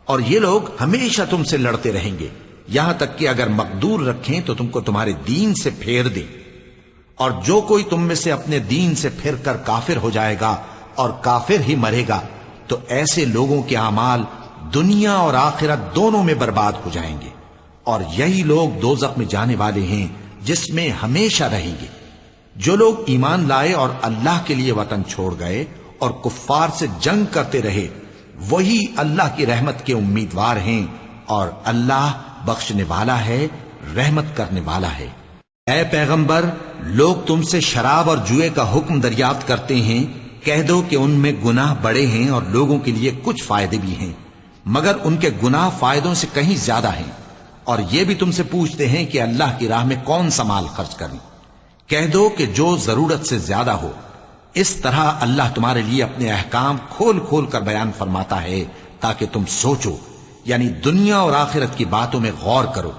Speaker 2: اور یہ لوگ ہمیشہ تم سے لڑتے رہیں گے، یہاں تک کہ اگر مقدور رکھیں تو تم کو تمہارے دین سے پھیر دیں، اور جو کوئی تم میں سے اپنے دین سے پھر کر کافر ہو جائے گا اور کافر ہی مرے گا تو ایسے لوگوں کے اعمال دنیا اور آخرت دونوں میں برباد ہو جائیں گے، اور یہی لوگ دوزخ میں جانے والے ہیں جس میں ہمیشہ رہیں گے۔ جو لوگ ایمان لائے اور اللہ کے لیے وطن چھوڑ گئے اور کفار سے جنگ کرتے رہے وہی اللہ کی رحمت کے امیدوار ہیں، اور اللہ بخشنے والا ہے، رحمت کرنے والا ہے۔ اے پیغمبر، لوگ تم سے شراب اور جوئے کا حکم دریافت کرتے ہیں، کہہ دو کہ ان میں گناہ بڑے ہیں اور لوگوں کے لیے کچھ فائدے بھی ہیں، مگر ان کے گناہ فائدوں سے کہیں زیادہ ہیں۔ اور یہ بھی تم سے پوچھتے ہیں کہ اللہ کی راہ میں کون سا مال خرچ کریں، کہہ دو کہ جو ضرورت سے زیادہ ہو. اس طرح اللہ تمہارے لیے اپنے احکام کھول کھول کر بیان فرماتا ہے تاکہ تم سوچو، یعنی دنیا اور آخرت کی باتوں میں غور کرو.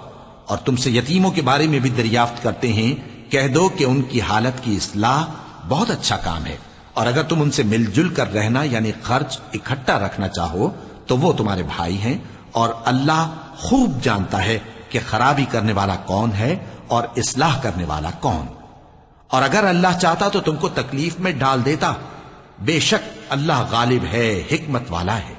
Speaker 2: اور تم سے یتیموں کے بارے میں بھی دریافت کرتے ہیں، کہہ دو کہ ان کی حالت کی اصلاح بہت اچھا کام ہے، اور اگر تم ان سے مل جل کر رہنا یعنی خرچ اکٹھا رکھنا چاہو تو وہ تمہارے بھائی ہیں، اور اللہ خوب جانتا ہے کہ خرابی کرنے والا کون ہے اور اصلاح کرنے والا کون. اور اگر اللہ چاہتا تو تم کو تکلیف میں ڈال دیتا، بے شک اللہ غالب ہے، حکمت والا ہے.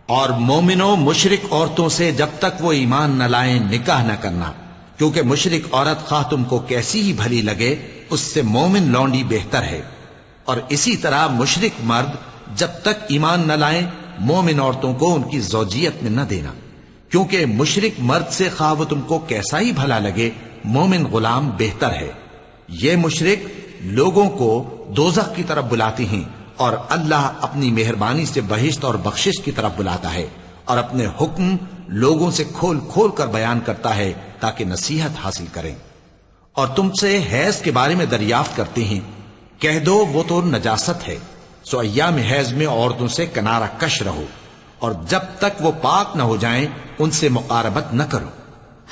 Speaker 2: اور مومنوں مشرک عورتوں سے جب تک وہ ایمان نہ لائیں نکاح نہ کرنا، کیونکہ مشرک عورت خواہ تم کو کیسی ہی بھلی لگے اس سے مومن لونڈی بہتر ہے. اور اسی طرح مشرک مرد جب تک ایمان نہ لائیں مومن عورتوں کو ان کی زوجیت میں نہ دینا، کیونکہ مشرک مرد سے خواہ وہ تم کو کیسا ہی بھلا لگے مومن غلام بہتر ہے. یہ مشرک لوگوں کو دوزخ کی طرف بلاتے ہیں، اور اللہ اپنی مہربانی سے بہشت اور بخشش کی طرف بلاتا ہے، اور اپنے حکم لوگوں سے کھول کھول کر بیان کرتا ہے تاکہ نصیحت حاصل کریں. اور تم سے حیض کے بارے میں دریافت کرتے ہیں، کہہ دو وہ تو نجاست ہے، سو ایام حیض میں عورتوں سے کنارہ کش رہو، اور جب تک وہ پاک نہ ہو جائیں ان سے مقاربت نہ کرو.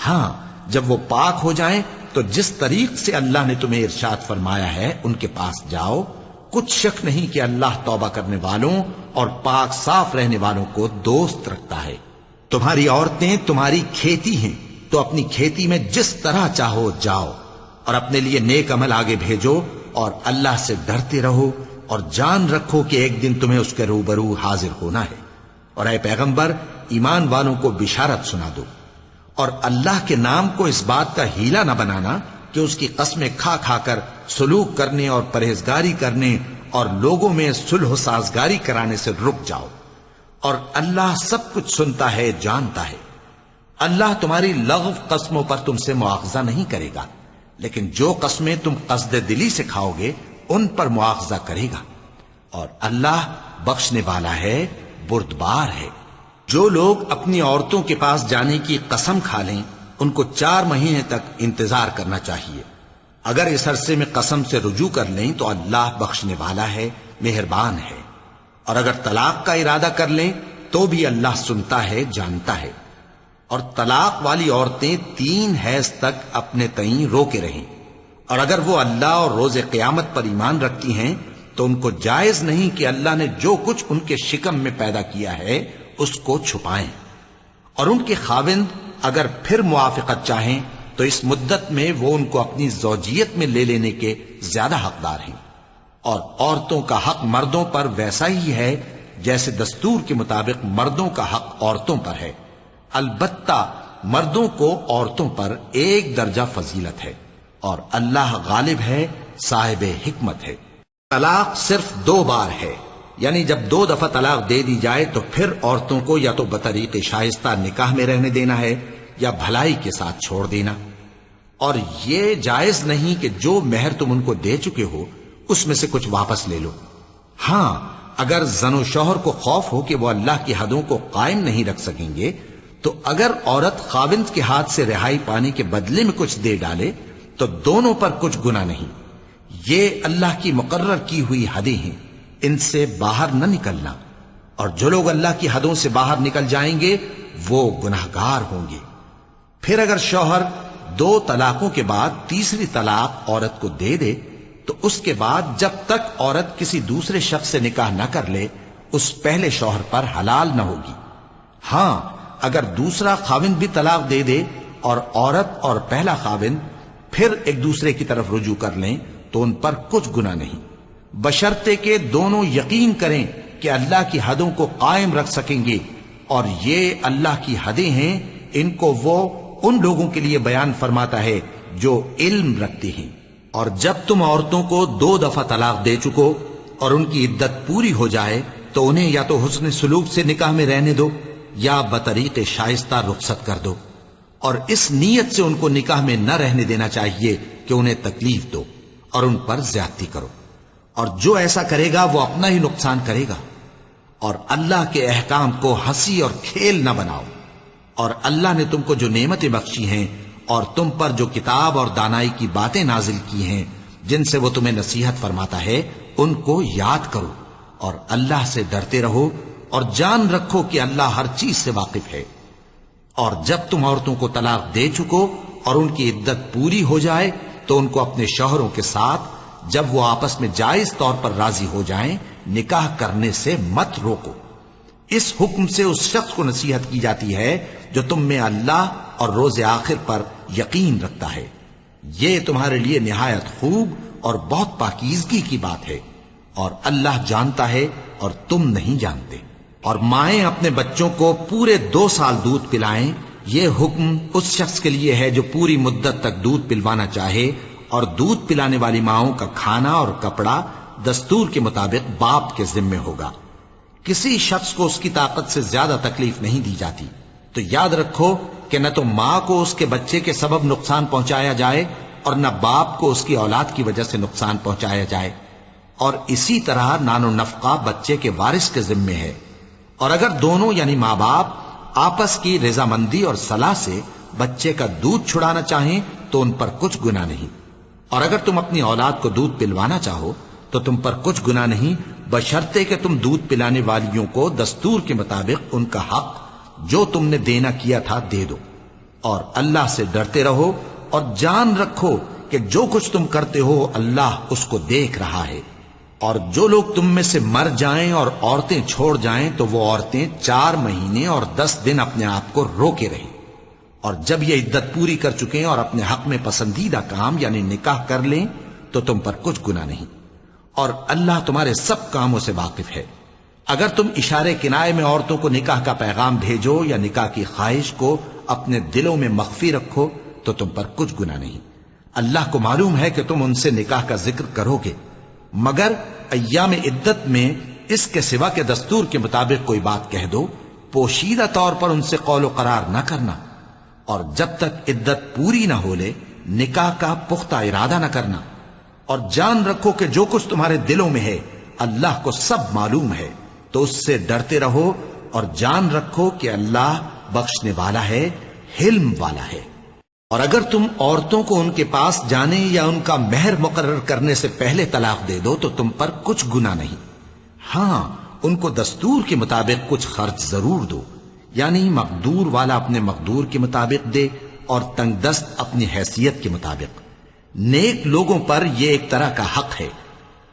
Speaker 2: ہاں جب وہ پاک ہو جائیں تو جس طریق سے اللہ نے تمہیں ارشاد فرمایا ہے ان کے پاس جاؤ. کچھ شک نہیں کہ اللہ توبہ کرنے والوں اور پاک صاف رہنے والوں کو دوست رکھتا ہے. تمہاری عورتیں تمہاری کھیتی ہیں، تو اپنی کھیتی میں جس طرح چاہو جاؤ، اور اپنے لیے نیک عمل آگے بھیجو، اور اللہ سے ڈرتے رہو، اور جان رکھو کہ ایک دن تمہیں اس کے روبرو حاضر ہونا ہے. اور اے پیغمبر ایمان والوں کو بشارت سنا دو، اور اللہ کے نام کو اس بات کا ہیلا نہ بنانا کہ اس کی قسمیں کھا کھا کر سلوک کرنے اور پرہیزگاری کرنے اور لوگوں میں صلح و سازگاری کرانے سے رک جاؤ. اور اللہ سب کچھ سنتا ہے، جانتا ہے. اللہ تمہاری لغو قسموں پر تم سے مواخذہ نہیں کرے گا، لیکن جو قسمیں تم قصد دلی سے کھاؤ گے ان پر مواخذہ کرے گا. اور اللہ بخشنے والا ہے، بردبار ہے. جو لوگ اپنی عورتوں کے پاس جانے کی قسم کھا لیں ان کو 4 مہینے تک انتظار کرنا چاہیے. اگر اس عرصے میں قسم سے رجوع کر لیں تو اللہ بخشنے والا ہے، مہربان ہے. اور اگر طلاق کا ارادہ کر لیں تو بھی اللہ سنتا ہے، جانتا ہے. اور طلاق والی عورتیں 3 حیض تک اپنے تئیں روکے رہیں، اور اگر وہ اللہ اور روز قیامت پر ایمان رکھتی ہیں تو ان کو جائز نہیں کہ اللہ نے جو کچھ ان کے شکم میں پیدا کیا ہے اس کو چھپائیں. اور ان کے خاوند اگر پھر موافقت چاہیں تو اس مدت میں وہ ان کو اپنی زوجیت میں لے لینے کے زیادہ حقدار ہیں. اور عورتوں کا حق مردوں پر ویسا ہی ہے جیسے دستور کے مطابق مردوں کا حق عورتوں پر ہے. البتہ مردوں کو عورتوں پر 1 درجہ فضیلت ہے، اور اللہ غالب ہے، صاحب حکمت ہے. طلاق صرف 2 بار ہے، یعنی جب 2 دفعہ طلاق دے دی جائے تو پھر عورتوں کو یا تو بطریق شائستہ نکاح میں رہنے دینا ہے یا بھلائی کے ساتھ چھوڑ دینا. اور یہ جائز نہیں کہ جو مہر تم ان کو دے چکے ہو اس میں سے کچھ واپس لے لو. ہاں اگر زن و شوہر کو خوف ہو کہ وہ اللہ کی حدوں کو قائم نہیں رکھ سکیں گے تو اگر عورت خاوند کے ہاتھ سے رہائی پانے کے بدلے میں کچھ دے ڈالے تو دونوں پر کچھ گناہ نہیں. یہ اللہ کی مقرر کی ہوئی حدیں ہیں، ان سے باہر نہ نکلنا. اور جو لوگ اللہ کی حدوں سے باہر نکل جائیں گے وہ گناہگار ہوں گے. پھر اگر شوہر 2 طلاقوں کے بعد تیسری طلاق عورت کو دے دے تو اس کے بعد جب تک عورت کسی دوسرے شخص سے نکاح نہ کر لے اس پہلے شوہر پر حلال نہ ہوگی. ہاں اگر دوسرا خاوند بھی طلاق دے دے اور عورت اور پہلا خاوند پھر ایک دوسرے کی طرف رجوع کر لیں تو ان پر کچھ گناہ نہیں، بشرطے کہ دونوں یقین کریں کہ اللہ کی حدوں کو قائم رکھ سکیں گے. اور یہ اللہ کی حدیں ہیں، ان کو وہ ان لوگوں کے لیے بیان فرماتا ہے جو علم رکھتے ہیں. اور جب تم عورتوں کو 2 دفعہ طلاق دے چکو اور ان کی عدت پوری ہو جائے تو انہیں یا تو حسن سلوک سے نکاح میں رہنے دو یا بطریق شائستہ رخصت کر دو. اور اس نیت سے ان کو نکاح میں نہ رہنے دینا چاہیے کہ انہیں تکلیف دو اور ان پر زیادتی کرو. اور جو ایسا کرے گا وہ اپنا ہی نقصان کرے گا. اور اللہ کے احکام کو ہنسی اور کھیل نہ بناؤ. اور اللہ نے تم کو جو نعمتیں بخشی ہیں اور تم پر جو کتاب اور دانائی کی باتیں نازل کی ہیں جن سے وہ تمہیں نصیحت فرماتا ہے ان کو یاد کرو، اور اللہ سے ڈرتے رہو، اور جان رکھو کہ اللہ ہر چیز سے واقف ہے۔ اور جب تم عورتوں کو طلاق دے چکو اور ان کی عدت پوری ہو جائے تو ان کو اپنے شوہروں کے ساتھ جب وہ آپس میں جائز طور پر راضی ہو جائیں نکاح کرنے سے مت روکو۔ اس حکم سے اس شخص کو نصیحت کی جاتی ہے جو تم میں اللہ اور روز آخر پر یقین رکھتا ہے۔ یہ تمہارے لیے نہایت خوب اور بہت پاکیزگی کی بات ہے، اور اللہ جانتا ہے اور تم نہیں جانتے۔ اور مائیں اپنے بچوں کو پورے 2 سال دودھ پلائیں، یہ حکم اس شخص کے لیے ہے جو پوری مدت تک دودھ پلوانا چاہے، اور دودھ پلانے والی ماؤں کا کھانا اور کپڑا دستور کے مطابق باپ کے ذمے ہوگا۔ کسی شخص کو اس کی طاقت سے زیادہ تکلیف نہیں دی جاتی، تو یاد رکھو کہ نہ تو ماں کو اس کے بچے کے سبب نقصان پہنچایا جائے اور نہ باپ کو اس کی اولاد کی وجہ سے نقصان پہنچایا جائے، اور اسی طرح نان و نفقہ بچے کے وارث کے ذمے ہے۔ اور اگر دونوں یعنی ماں باپ آپس کی رضامندی اور صلاح سے بچے کا دودھ چھڑانا چاہیں تو ان پر کچھ گناہ نہیں، اور اگر تم اپنی اولاد کو دودھ پلوانا چاہو تو تم پر کچھ گناہ نہیں، بشرطے کہ تم دودھ پلانے والیوں کو دستور کے مطابق ان کا حق جو تم نے دینا کیا تھا دے دو۔ اور اللہ سے ڈرتے رہو اور جان رکھو کہ جو کچھ تم کرتے ہو اللہ اس کو دیکھ رہا ہے۔ اور جو لوگ تم میں سے مر جائیں اور عورتیں چھوڑ جائیں تو وہ عورتیں 4 مہینے اور 10 دن اپنے آپ کو روکے رہیں، اور جب یہ عدت پوری کر چکیں اور اپنے حق میں پسندیدہ کام یعنی نکاح کر لیں تو تم پر کچھ گناہ نہیں، اور اللہ تمہارے سب کاموں سے واقف ہے۔ اگر تم اشارے کنائے میں عورتوں کو نکاح کا پیغام بھیجو یا نکاح کی خواہش کو اپنے دلوں میں مخفی رکھو تو تم پر کچھ گناہ نہیں۔ اللہ کو معلوم ہے کہ تم ان سے نکاح کا ذکر کرو گے، مگر ایام عدت میں اس کے سوا کے دستور کے مطابق کوئی بات کہہ دو، پوشیدہ طور پر ان سے قول و قرار نہ کرنا، اور جب تک عدت پوری نہ ہو لے نکاح کا پختہ ارادہ نہ کرنا۔ اور جان رکھو کہ جو کچھ تمہارے دلوں میں ہے اللہ کو سب معلوم ہے، تو اس سے ڈرتے رہو اور جان رکھو کہ اللہ بخشنے والا ہے، حلم والا ہے۔ اور اگر تم عورتوں کو ان کے پاس جانے یا ان کا مہر مقرر کرنے سے پہلے طلاق دے دو تو تم پر کچھ گناہ نہیں، ہاں ان کو دستور کے مطابق کچھ خرچ ضرور دو، یعنی مقدور والا اپنے مقدور کے مطابق دے اور تنگ دست اپنی حیثیت کے مطابق۔ نیک لوگوں پر یہ ایک طرح کا حق ہے۔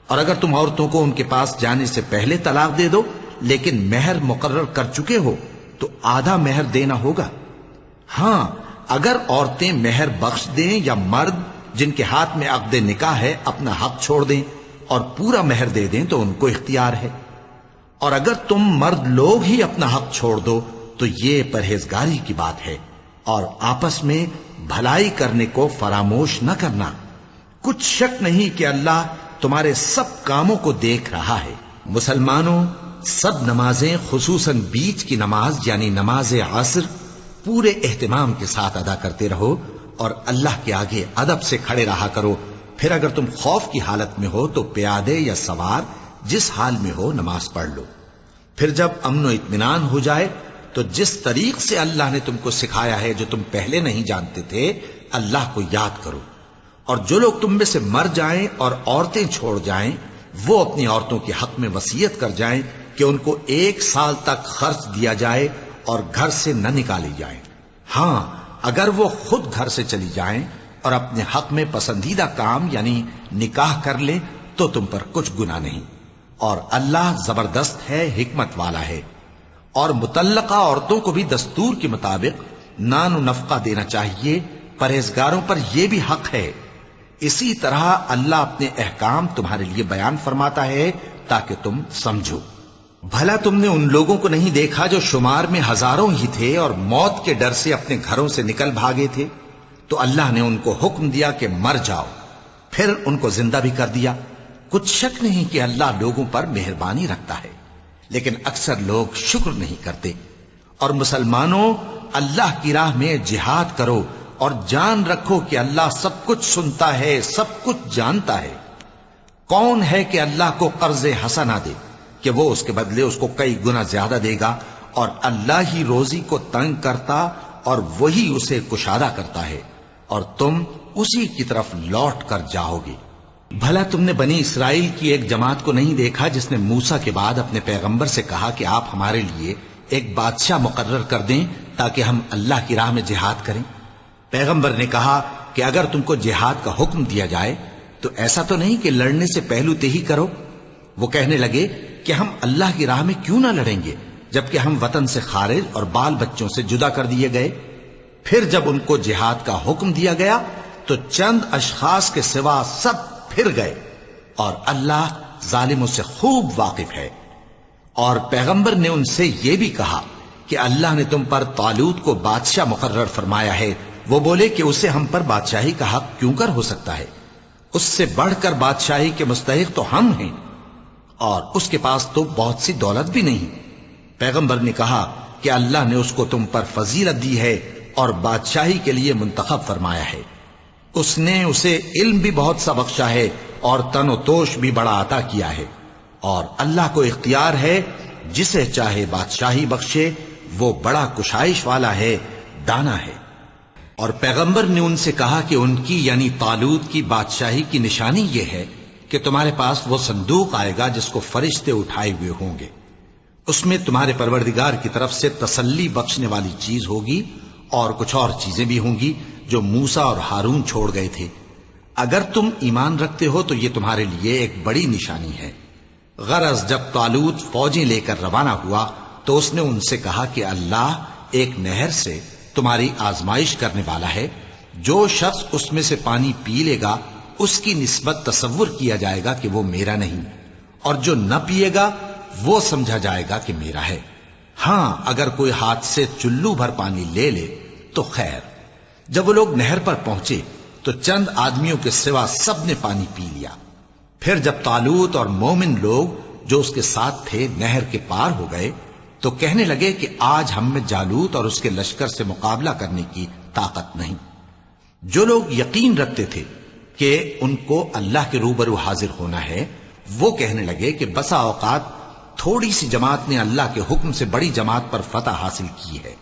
Speaker 2: اور اگر تم عورتوں کو ان کے پاس جانے سے پہلے طلاق دے دو لیکن مہر مقرر کر چکے ہو تو آدھا مہر دینا ہوگا۔ ہاں اگر عورتیں مہر بخش دیں یا مرد جن کے ہاتھ میں عقد نکاح ہے اپنا حق چھوڑ دیں اور پورا مہر دے دیں تو ان کو اختیار ہے۔ اور اگر تم مرد لوگ ہی اپنا حق چھوڑ دو تو یہ پرہیزگاری کی بات ہے، اور آپس میں بھلائی کرنے کو فراموش نہ کرنا۔ کچھ شک نہیں کہ اللہ تمہارے سب کاموں کو دیکھ رہا ہے۔ مسلمانوں، سب نمازیں خصوصاً بیچ کی نماز یعنی نماز عصر پورے اہتمام کے ساتھ ادا کرتے رہو، اور اللہ کے آگے ادب سے کھڑے رہا کرو۔ پھر اگر تم خوف کی حالت میں ہو تو پیادے یا سوار جس حال میں ہو نماز پڑھ لو۔ پھر جب امن و اطمینان ہو جائے تو جس طریق سے اللہ نے تم کو سکھایا ہے جو تم پہلے نہیں جانتے تھے اللہ کو یاد کرو۔ اور جو لوگ تم میں سے مر جائیں اور عورتیں چھوڑ جائیں وہ اپنی عورتوں کے حق میں وصیت کر جائیں کہ ان کو 1 سال تک خرچ دیا جائے اور گھر سے نہ نکالی جائیں۔ ہاں اگر وہ خود گھر سے چلی جائیں اور اپنے حق میں پسندیدہ کام یعنی نکاح کر لیں تو تم پر کچھ گناہ نہیں، اور اللہ زبردست ہے، حکمت والا ہے۔ اور مطلقہ عورتوں کو بھی دستور کے مطابق نان و نفقہ دینا چاہیے، پرہیزگاروں پر یہ بھی حق ہے۔ اسی طرح اللہ اپنے احکام تمہارے لیے بیان فرماتا ہے تاکہ تم سمجھو۔ بھلا تم نے ان لوگوں کو نہیں دیکھا جو شمار میں ہزاروں ہی تھے اور موت کے ڈر سے اپنے گھروں سے نکل بھاگے تھے؟ تو اللہ نے ان کو حکم دیا کہ مر جاؤ، پھر ان کو زندہ بھی کر دیا۔ کچھ شک نہیں کہ اللہ لوگوں پر مہربانی رکھتا ہے، لیکن اکثر لوگ شکر نہیں کرتے۔ اور مسلمانوں، اللہ کی راہ میں جہاد کرو اور جان رکھو کہ اللہ سب کچھ سنتا ہے، سب کچھ جانتا ہے۔ کون ہے کہ اللہ کو قرض حسنہ دے کہ وہ اس کے بدلے اس کو کئی گنا زیادہ دے گا، اور اللہ ہی روزی کو تنگ کرتا اور وہی اسے کشادہ کرتا ہے، اور تم اسی کی طرف لوٹ کر جاؤ گے۔ بھلا تم نے بنی اسرائیل کی ایک جماعت کو نہیں دیکھا جس نے موسیٰ کے بعد اپنے پیغمبر سے کہا کہ آپ ہمارے لیے ایک بادشاہ مقرر کر دیں تاکہ ہم اللہ کی راہ میں جہاد کریں؟ پیغمبر نے کہا کہ اگر تم کو جہاد کا حکم دیا جائے تو ایسا تو نہیں کہ لڑنے سے پہلو تہی کرو۔ وہ کہنے لگے کہ ہم اللہ کی راہ میں کیوں نہ لڑیں گے جبکہ ہم وطن سے خارج اور بال بچوں سے جدا کر دیے گئے۔ پھر جب ان کو جہاد کا حکم دیا گیا تو چند اشخاص کے سوا سب پھر گئے، اور اللہ ظالموں سے خوب واقف ہے۔ اور پیغمبر نے ان سے یہ بھی کہا کہ اللہ نے تم پر طالوت کو بادشاہ مقرر فرمایا ہے۔ وہ بولے کہ اسے ہم پر بادشاہی کا حق کیوں کر ہو سکتا ہے؟ اس سے بڑھ کر بادشاہی کے مستحق تو ہم ہیں، اور اس کے پاس تو بہت سی دولت بھی نہیں۔ پیغمبر نے کہا کہ اللہ نے اس کو تم پر فضیلت دی ہے اور بادشاہی کے لیے منتخب فرمایا ہے۔ اس نے اسے علم بھی بہت سا بخشا ہے اور تن و توش بھی بڑا عطا کیا ہے، اور اللہ کو اختیار ہے جسے چاہے بادشاہی بخشے، وہ بڑا کشائش والا ہے، دانا ہے۔ اور پیغمبر نے ان سے کہا کہ ان کی یعنی طالوت کی بادشاہی کی نشانی یہ ہے کہ تمہارے پاس وہ صندوق آئے گا جس کو فرشتے اٹھائے ہوئے ہوں گے۔ اس میں تمہارے پروردگار کی طرف سے تسلی بخشنے والی چیز ہوگی اور کچھ اور چیزیں بھی ہوں گی جو موسیٰ اور ہارون چھوڑ گئے تھے۔ اگر تم ایمان رکھتے ہو تو یہ تمہارے لیے ایک بڑی نشانی ہے۔ غرض جب طالوت فوجیں لے کر روانہ ہوا تو اس نے ان سے کہا کہ اللہ ایک نہر سے تمہاری آزمائش کرنے والا ہے، جو شخص اس میں سے پانی پی لے گا اس کی نسبت تصور کیا جائے گا کہ وہ میرا نہیں، اور جو نہ پیے گا وہ سمجھا جائے گا کہ میرا ہے۔ ہاں اگر کوئی ہاتھ سے چلو بھر پانی لے لے تو خیر۔ جب وہ لوگ نہر پر پہنچے تو چند آدمیوں کے سوا سب نے پانی پی لیا۔ پھر جب طالوت اور مومن لوگ جو اس کے ساتھ تھے نہر کے پار ہو گئے تو کہنے لگے کہ آج ہم میں جالوت اور اس کے لشکر سے مقابلہ کرنے کی طاقت نہیں۔ جو لوگ یقین رکھتے تھے کہ ان کو اللہ کے روبرو حاضر ہونا ہے، وہ کہنے لگے کہ بسا اوقات تھوڑی سی جماعت نے اللہ کے حکم سے بڑی جماعت پر فتح حاصل کی ہے،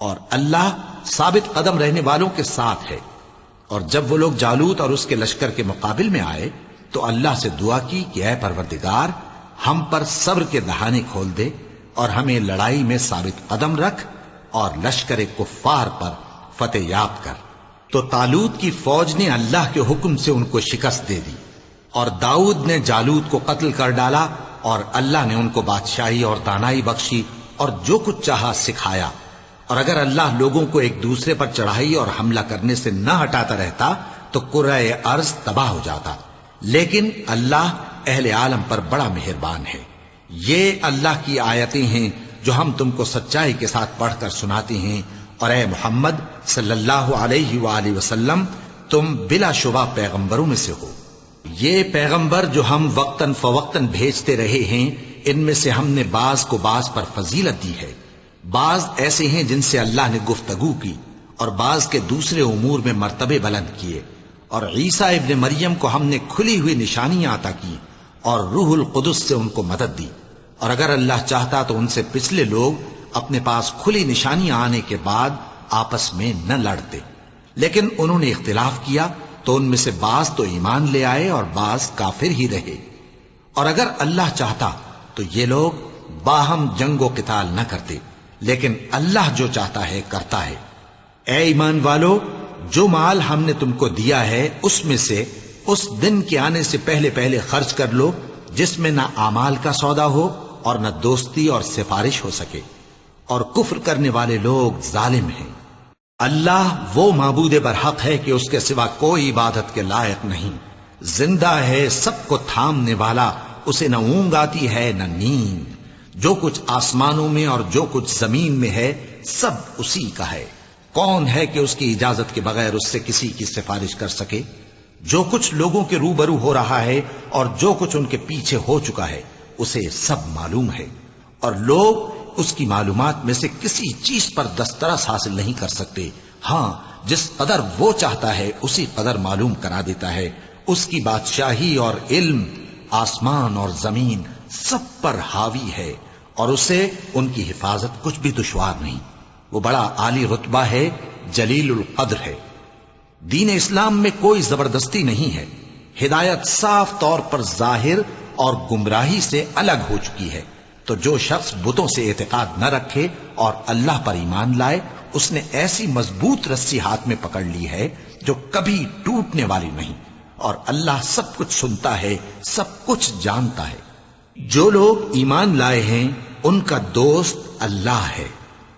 Speaker 2: اور اللہ ثابت قدم رہنے والوں کے ساتھ ہے۔ اور جب وہ لوگ جالوت اور اس کے لشکر کے مقابل میں آئے تو اللہ سے دعا کی کہ اے پروردگار، ہم پر صبر کے دہانے کھول دے اور ہمیں لڑائی میں ثابت قدم رکھ اور لشکر کفار پر فتح یاب کر۔ تو طالوت کی فوج نے اللہ کے حکم سے ان کو شکست دے دی، اور داؤد نے جالوت کو قتل کر ڈالا، اور اللہ نے ان کو بادشاہی اور دانائی بخشی اور جو کچھ چاہا سکھایا۔ اور اگر اللہ لوگوں کو ایک دوسرے پر چڑھائی اور حملہ کرنے سے نہ ہٹاتا رہتا تو کرۂ ارض تباہ ہو جاتا، لیکن اللہ اہل عالم پر بڑا مہربان ہے۔ یہ اللہ کی آیتیں ہیں جو ہم تم کو سچائی کے ساتھ پڑھ کر سناتے ہیں، اور اے محمد صلی اللہ علیہ وآلہ وسلم تم بلا شبہ پیغمبروں میں سے ہو۔ یہ پیغمبر جو ہم وقتاً فوقتاً بھیجتے رہے ہیں، ان میں سے ہم نے بعض کو بعض پر فضیلت دی ہے۔ بعض ایسے ہیں جن سے اللہ نے گفتگو کی، اور بعض کے دوسرے امور میں مرتبے بلند کیے۔ اور عیسیٰ ابن مریم کو ہم نے کھلی ہوئی نشانیاں عطا کی اور روح القدس سے ان کو مدد دی، اور اگر اللہ چاہتا تو ان سے پچھلے لوگ اپنے پاس کھلی نشانیاں آنے کے بعد آپس میں نہ لڑتے، لیکن انہوں نے اختلاف کیا تو ان میں سے بعض تو ایمان لے آئے اور بعض کافر ہی رہے۔ اور اگر اللہ چاہتا تو یہ لوگ باہم جنگ و قتال نہ کرتے، لیکن اللہ جو چاہتا ہے کرتا ہے۔ اے ایمان والو، جو مال ہم نے تم کو دیا ہے اس میں سے اس دن کے آنے سے پہلے پہلے خرچ کر لو جس میں نہ اعمال کا سودا ہو اور نہ دوستی اور سفارش ہو سکے، اور کفر کرنے والے لوگ ظالم ہیں۔ اللہ وہ معبود برحق ہے کہ اس کے سوا کوئی عبادت کے لائق نہیں، زندہ ہے، سب کو تھامنے والا، اسے نہ اونگ آتی ہے نہ نیند۔ جو کچھ آسمانوں میں اور جو کچھ زمین میں ہے سب اسی کا ہے۔ کون ہے کہ اس کی اجازت کے بغیر اس سے کسی کی سفارش کر سکے؟ جو کچھ لوگوں کے روبرو ہو رہا ہے اور جو کچھ ان کے پیچھے ہو چکا ہے اسے سب معلوم ہے، اور لوگ اس کی معلومات میں سے کسی چیز پر دسترس حاصل نہیں کر سکتے۔ ہاں جس قدر وہ چاہتا ہے اسی قدر معلوم کرا دیتا ہے۔ اس کی بادشاہی اور علم آسمان اور زمین سب پر حاوی ہے، اور اسے ان کی حفاظت کچھ بھی دشوار نہیں۔ وہ بڑا عالی رتبہ ہے، جلیل القدر ہے۔ دین اسلام میں کوئی زبردستی نہیں ہے، ہدایت صاف طور پر ظاہر اور گمراہی سے الگ ہو چکی ہے۔ تو جو شخص بتوں سے اعتقاد نہ رکھے اور اللہ پر ایمان لائے، اس نے ایسی مضبوط رسی ہاتھ میں پکڑ لی ہے جو کبھی ٹوٹنے والی نہیں، اور اللہ سب کچھ سنتا ہے، سب کچھ جانتا ہے۔ جو لوگ ایمان لائے ہیں ان کا دوست اللہ ہے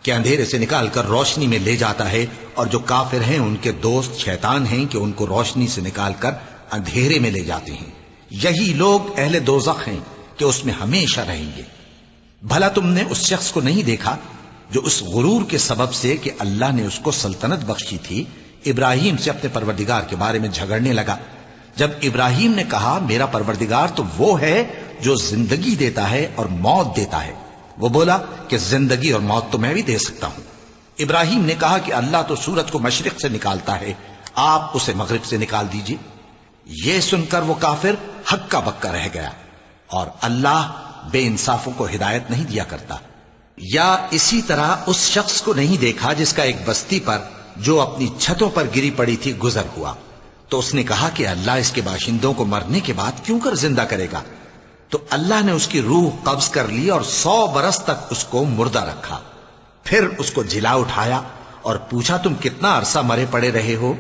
Speaker 2: کہ اندھیرے سے نکال کر روشنی میں لے جاتا ہے، اور جو کافر ہیں ان کے دوست شیطان ہیں کہ ان کو روشنی سے نکال کر اندھیرے میں لے جاتے ہیں۔ یہی لوگ اہل دوزخ ہیں کہ اس میں ہمیشہ رہیں گے۔ بھلا تم نے اس شخص کو نہیں دیکھا جو اس غرور کے سبب سے کہ اللہ نے اس کو سلطنت بخشی تھی، ابراہیم سے اپنے پروردگار کے بارے میں جھگڑنے لگا؟ جب ابراہیم نے کہا میرا پروردگار تو وہ ہے جو زندگی دیتا ہے اور موت دیتا ہے، وہ بولا کہ زندگی اور موت تو میں بھی دے سکتا ہوں۔ ابراہیم نے کہا کہ اللہ تو سورج کو مشرق سے نکالتا ہے، آپ اسے مغرب سے نکال دیجئے۔ یہ سن کر وہ کافر ہکا بکا رہ گیا، اور اللہ بے انصافوں کو ہدایت نہیں دیا کرتا۔ یا اسی طرح اس شخص کو نہیں دیکھا جس کا ایک بستی پر جو اپنی چھتوں پر گری پڑی تھی گزر ہوا، تو اس نے کہا کہ اللہ اس کے باشندوں کو مرنے کے بعد کیوں کر زندہ کرے گا؟ تو اللہ نے اس کی روح قبض کر لی اور 100 برس تک اس کو مردہ رکھا۔ پھر اس کو جلا اٹھایا اور پوچھا تم کتنا عرصہ مرے پڑے رہے ہو؟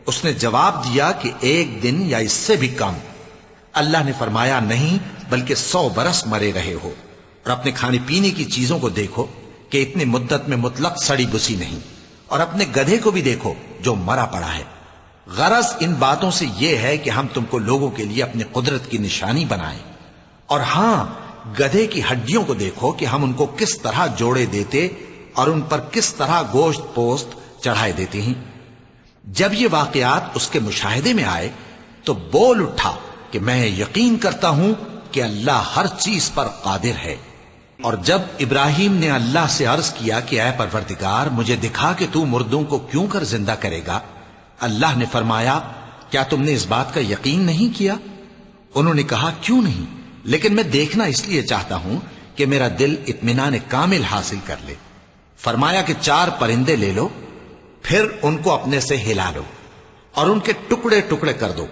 Speaker 2: اس نے جواب دیا کہ 1 دن یا اس سے بھی کم۔ اللہ نے فرمایا نہیں بلکہ 100 برس مرے رہے ہو، اور اپنے کھانے پینے کی چیزوں کو دیکھو کہ اتنی مدت میں مطلق سڑی بسی نہیں، اور اپنے گدھے کو بھی دیکھو جو مرا پڑا ہے۔ غرض ان باتوں سے یہ ہے کہ ہم تم کو لوگوں کے لیے اپنی قدرت کی نشانی بنائیں، اور ہاں گدھے کی ہڈیوں کو دیکھو کہ ہم ان کو کس طرح جوڑے دیتے اور ان پر کس طرح گوشت پوست چڑھائے دیتے ہیں۔ جب یہ واقعات اس کے مشاہدے میں آئے تو بول اٹھا کہ میں یقین کرتا ہوں کہ اللہ ہر چیز پر قادر ہے۔ اور جب ابراہیم نے اللہ سے عرض کیا کہ اے پروردگار مجھے دکھا کہ تو مردوں کو کیوں کر زندہ کرے گا، اللہ نے فرمایا کیا تم نے اس بات کا یقین نہیں کیا؟ انہوں نے کہا کیوں نہیں، لیکن میں دیکھنا اس لیے چاہتا ہوں کہ میرا دل اطمینان کامل حاصل کر لے۔ فرمایا کہ 4 پرندے لے لو، پھر ان کو اپنے سے ہلا لو اور ان کے ٹکڑے ٹکڑے کر دو،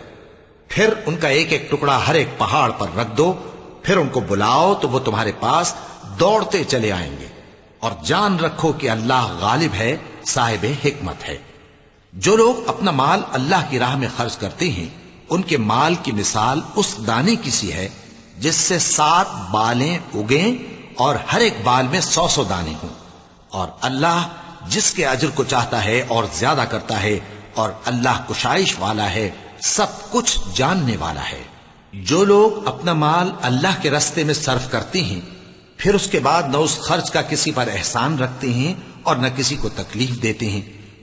Speaker 2: پھر ان کا ایک ایک ٹکڑا ہر ایک پہاڑ پر رکھ دو، پھر ان کو بلاؤ تو وہ تمہارے پاس دوڑتے چلے آئیں گے، اور جان رکھو کہ اللہ غالب ہے، صاحب حکمت ہے۔ جو لوگ اپنا مال اللہ کی راہ میں خرچ کرتے ہیں ان کے مال کی مثال اس دانے کی سی ہے جس سے 7 بالیں اگیں اور ہر ایک بال میں 100 دانے ہوں، اور اللہ جس کے اجر کو چاہتا ہے اور زیادہ کرتا ہے، اور اللہ کشائش والا ہے، سب کچھ جاننے والا ہے۔ جو لوگ اپنا مال اللہ کے راستے میں صرف کرتے ہیں پھر اس کے بعد نہ اس خرچ کا کسی پر احسان رکھتے ہیں اور نہ کسی کو تکلیف دیتے ہیں،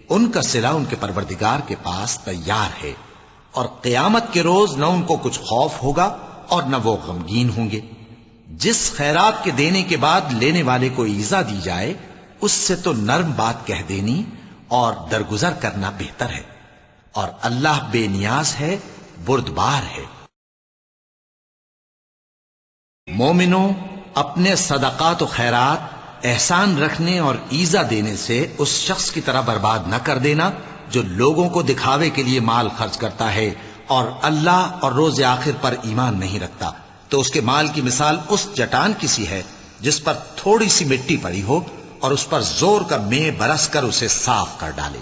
Speaker 2: ان کا صلہ ان کے پروردگار کے پاس تیار ہے، اور قیامت کے روز نہ ان کو کچھ خوف ہوگا اور نہ وہ غمگین ہوں گے۔ جس خیرات کے دینے کے بعد لینے والے کو ایذا دی جائے اس سے تو نرم بات کہہ دینی اور درگزر کرنا بہتر ہے، اور اللہ بے نیاز ہے، بردبار ہے۔ مومنوں، اپنے صدقات و خیرات احسان رکھنے اور ایذا دینے سے اس شخص کی طرح برباد نہ کر دینا جو لوگوں کو دکھاوے کے لیے مال خرچ کرتا ہے اور اللہ اور روز آخر پر ایمان نہیں رکھتا، تو اس کے مال کی مثال اس چٹان کی سی ہے جس پر تھوڑی سی مٹی پڑی ہو اور اس پر زور کا مے برس کر اسے صاف کر ڈالے۔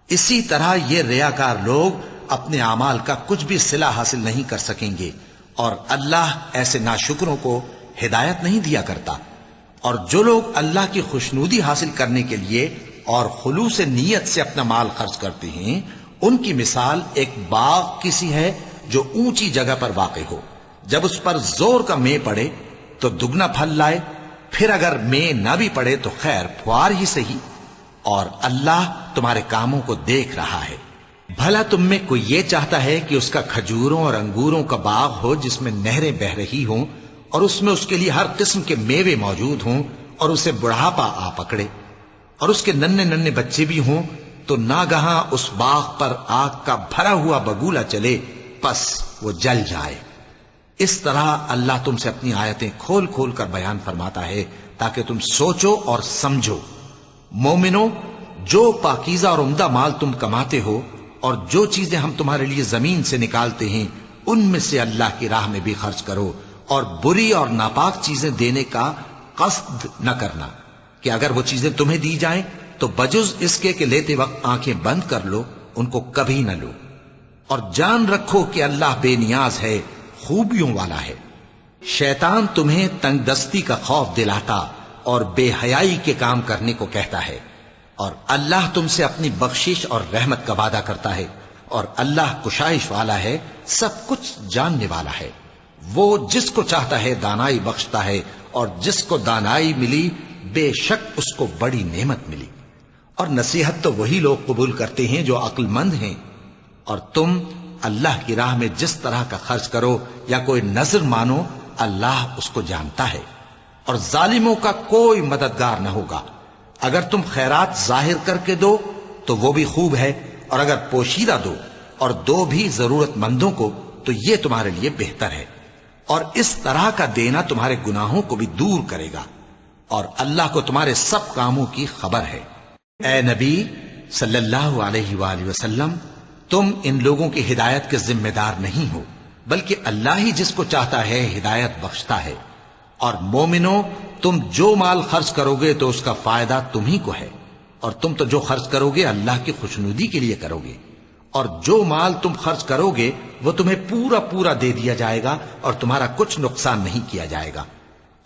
Speaker 2: اسی طرح یہ ریاکار لوگ اپنے اعمال کا کچھ بھی صلہ حاصل نہیں کر سکیں گے، اور اللہ ایسے ناشکروں کو ہدایت نہیں دیا کرتا۔ اور جو لوگ اللہ کی خوشنودی حاصل کرنے کے لیے اور خلوص نیت سے اپنا مال خرچ کرتے ہیں ان کی مثال ایک باغ کی سی ہے جو اونچی جگہ پر واقع ہو، جب اس پر زور کا مے پڑے تو دگنا پھل لائے، پھر اگر مے نہ بھی پڑے تو خیر پھوار ہی صحیح، اور اللہ تمہارے کاموں کو دیکھ رہا ہے۔ بھلا تم میں کوئی یہ چاہتا ہے کہ اس کا کھجوروں اور انگوروں کا باغ ہو جس میں نہریں بہہ رہی ہوں اور اس میں اس کے لیے ہر قسم کے میوے موجود ہوں، اور اسے بڑھاپا آ پکڑے اور اس کے ننھے ننھے بچے بھی ہوں، تو ناگہاں اس باغ پر آگ کا بھرا ہوا بگولا چلے، پس وہ جل جائے۔ اس طرح اللہ تم سے اپنی آیتیں کھول کھول کر بیان فرماتا ہے تاکہ تم سوچو اور سمجھو۔ مومنوں، جو پاکیزہ اور عمدہ مال تم کماتے ہو اور جو چیزیں ہم تمہارے لیے زمین سے نکالتے ہیں ان میں سے اللہ کی راہ میں بھی خرچ کرو، اور بری اور ناپاک چیزیں دینے کا قصد نہ کرنا کہ اگر وہ چیزیں تمہیں دی جائیں تو بجز اس کے کہ لیتے وقت آنکھیں بند کر لو، ان کو کبھی نہ لو، اور جان رکھو کہ اللہ بے نیاز ہے، خوبیوں والا ہے۔ شیطان تمہیں تنگ دستی کا خوف دلاتا اور بے حیائی کے کام کرنے کو کہتا ہے، اور اللہ تم سے اپنی بخشش اور رحمت کا وعدہ کرتا ہے، اور اللہ کشائش والا ہے، سب کچھ جاننے والا ہے۔ وہ جس کو چاہتا ہے دانائی بخشتا ہے، اور جس کو دانائی ملی بے شک اس کو بڑی نعمت ملی۔ اور نصیحت تو وہی لوگ قبول کرتے ہیں جو عقل مند ہیں، اور تم اللہ کی راہ میں جس طرح کا خرچ کرو یا کوئی نذر مانو، اللہ اس کو جانتا ہے، اور ظالموں کا کوئی مددگار نہ ہوگا۔ اگر تم خیرات ظاہر کر کے دو تو وہ بھی خوب ہے، اور اگر پوشیدہ دو اور دو بھی ضرورت مندوں کو تو یہ تمہارے لیے بہتر ہے، اور اس طرح کا دینا تمہارے گناہوں کو بھی دور کرے گا، اور اللہ کو تمہارے سب کاموں کی خبر ہے۔ اے نبی صلی اللہ علیہ وآلہ وسلم، تم ان لوگوں کی ہدایت کے ذمہ دار نہیں ہو، بلکہ اللہ ہی جس کو چاہتا ہے ہدایت بخشتا ہے۔ اور مومنو، تم جو مال خرچ کرو گے تو اس کا فائدہ تمہیں کو ہے، اور تم تو جو خرچ کرو گے اللہ کی خوشنودی کے لیے کرو گے، اور جو مال تم خرچ کرو گے وہ تمہیں پورا پورا دے دیا جائے گا، اور تمہارا کچھ نقصان نہیں کیا جائے گا۔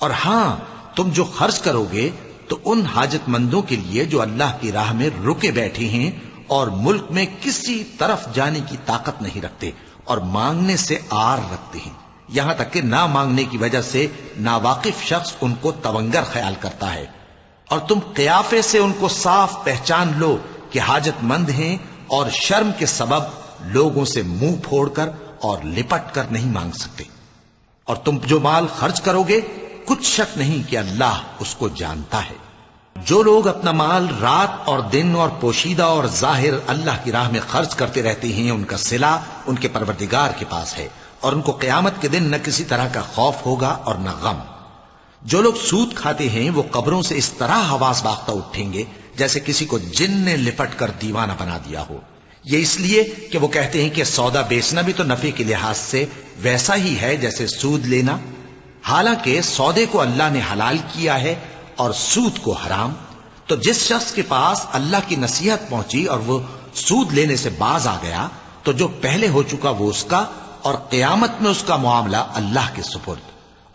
Speaker 2: اور ہاں، تم جو خرچ کرو گے تو ان حاجت مندوں کے لیے جو اللہ کی راہ میں رکے بیٹھے ہیں اور ملک میں کسی طرف جانے کی طاقت نہیں رکھتے اور مانگنے سے آر رکھتے ہیں، یہاں تک کہ نہ مانگنے کی وجہ سے ناواقف شخص ان کو تونگر خیال کرتا ہے، اور تم قیافے سے ان کو صاف پہچان لو کہ حاجت مند ہیں، اور شرم کے سبب لوگوں سے منہ پھوڑ کر اور لپٹ کر نہیں مانگ سکتے۔ اور تم جو مال خرچ کرو گے کچھ شک نہیں کہ اللہ اس کو جانتا ہے۔ جو لوگ اپنا مال رات اور دن اور پوشیدہ اور ظاہر اللہ کی راہ میں خرچ کرتے رہتے ہیں، ان کا صلہ ان کے پروردگار کے پاس ہے، اور ان کو قیامت کے دن نہ کسی طرح کا خوف ہوگا اور نہ غم۔ جو لوگ سود کھاتے ہیں وہ قبروں سے اس طرح حواس باختہ اٹھیں گے جیسے کسی کو جن نے لپٹ کر دیوانہ بنا دیا ہو، یہ اس لیے کہ وہ کہتے ہیں کہ سودا بیچنا بھی تو نفع کے لحاظ سے ویسا ہی ہے جیسے سود لینا، حالانکہ سودے کو اللہ نے حلال کیا ہے اور سود کو حرام۔ تو جس شخص کے پاس اللہ کی نصیحت پہنچی اور وہ سود لینے سے باز آ گیا تو جو پہلے ہو چکا وہ اس کا، اور قیامت میں اس کا معاملہ اللہ کے سپرد۔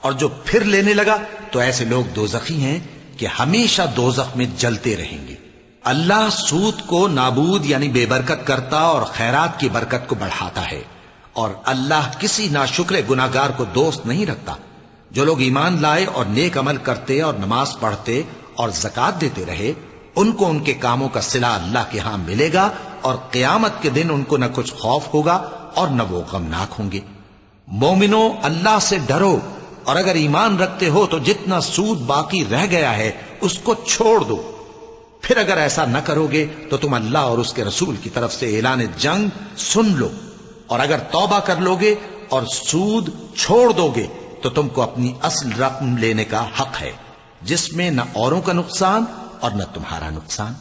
Speaker 2: اور جو پھر لینے لگا تو ایسے لوگ دوزخی ہیں کہ ہمیشہ دوزخ میں جلتے رہیں گے۔ اللہ سود کو نابود یعنی بے برکت کرتا اور خیرات کی برکت کو بڑھاتا ہے، اور اللہ کسی ناشکر گناہگار کو دوست نہیں رکھتا۔ جو لوگ ایمان لائے اور نیک عمل کرتے اور نماز پڑھتے اور زکوٰۃ دیتے رہے، ان کو ان کے کاموں کا صلہ اللہ کے ہاں ملے گا، اور قیامت کے دن ان کو نہ کچھ خوف ہوگا اور نہ وہ غمناک ہوں گے۔ مومنو، اللہ سے ڈرو، اور اگر ایمان رکھتے ہو تو جتنا سود باقی رہ گیا ہے اس کو چھوڑ دو۔ پھر اگر ایسا نہ کرو گے تو تم اللہ اور اس کے رسول کی طرف سے اعلان جنگ سن لو، اور اگر توبہ کر لو گے اور سود چھوڑ دو گے تو تم کو اپنی اصل رقم لینے کا حق ہے، جس میں نہ اوروں کا نقصان اور نہ تمہارا نقصان۔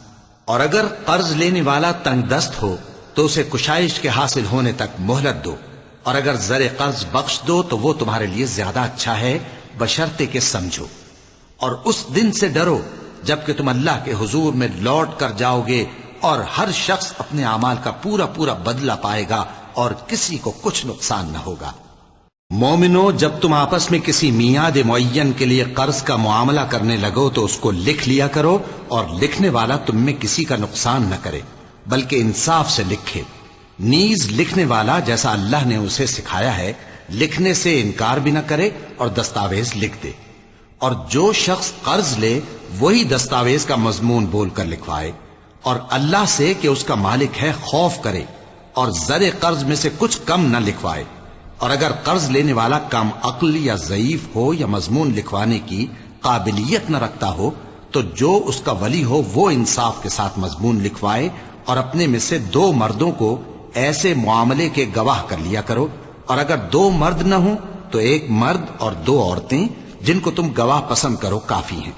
Speaker 2: اور اگر قرض لینے والا تنگ دست ہو تو اسے کشائش کے حاصل ہونے تک مہلت دو، اور اگر زر قرض بخش دو تو وہ تمہارے لیے زیادہ اچھا ہے، بشرطے کہ سمجھو۔ اور اس دن سے ڈرو جبکہ تم اللہ کے حضور میں لوٹ کر جاؤ گے، اور ہر شخص اپنے اعمال کا پورا پورا بدلہ پائے گا، اور کسی کو کچھ نقصان نہ ہوگا۔ مومنو، جب تم آپس میں کسی میعاد معین کے لیے قرض کا معاملہ کرنے لگو تو اس کو لکھ لیا کرو، اور لکھنے والا تم میں کسی کا نقصان نہ کرے بلکہ انصاف سے لکھے۔ نیز لکھنے والا جیسا اللہ نے اسے سکھایا ہے لکھنے سے انکار بھی نہ کرے اور دستاویز لکھ دے، اور جو شخص قرض لے وہی دستاویز کا مضمون بول کر لکھوائے، اور اللہ سے کہ اس کا مالک ہے خوف کرے، اور زر قرض میں سے کچھ کم نہ لکھوائے۔ اور اگر قرض لینے والا کم عقل یا ضعیف ہو یا مضمون لکھوانے کی قابلیت نہ رکھتا ہو تو جو اس کا ولی ہو وہ انصاف کے ساتھ مضمون لکھوائے، اور اپنے میں سے 2 مردوں کو ایسے معاملے کے گواہ کر لیا کرو، اور اگر 2 مرد نہ ہوں تو 1 مرد اور 2 عورتیں جن کو تم گواہ پسند کرو کافی ہیں،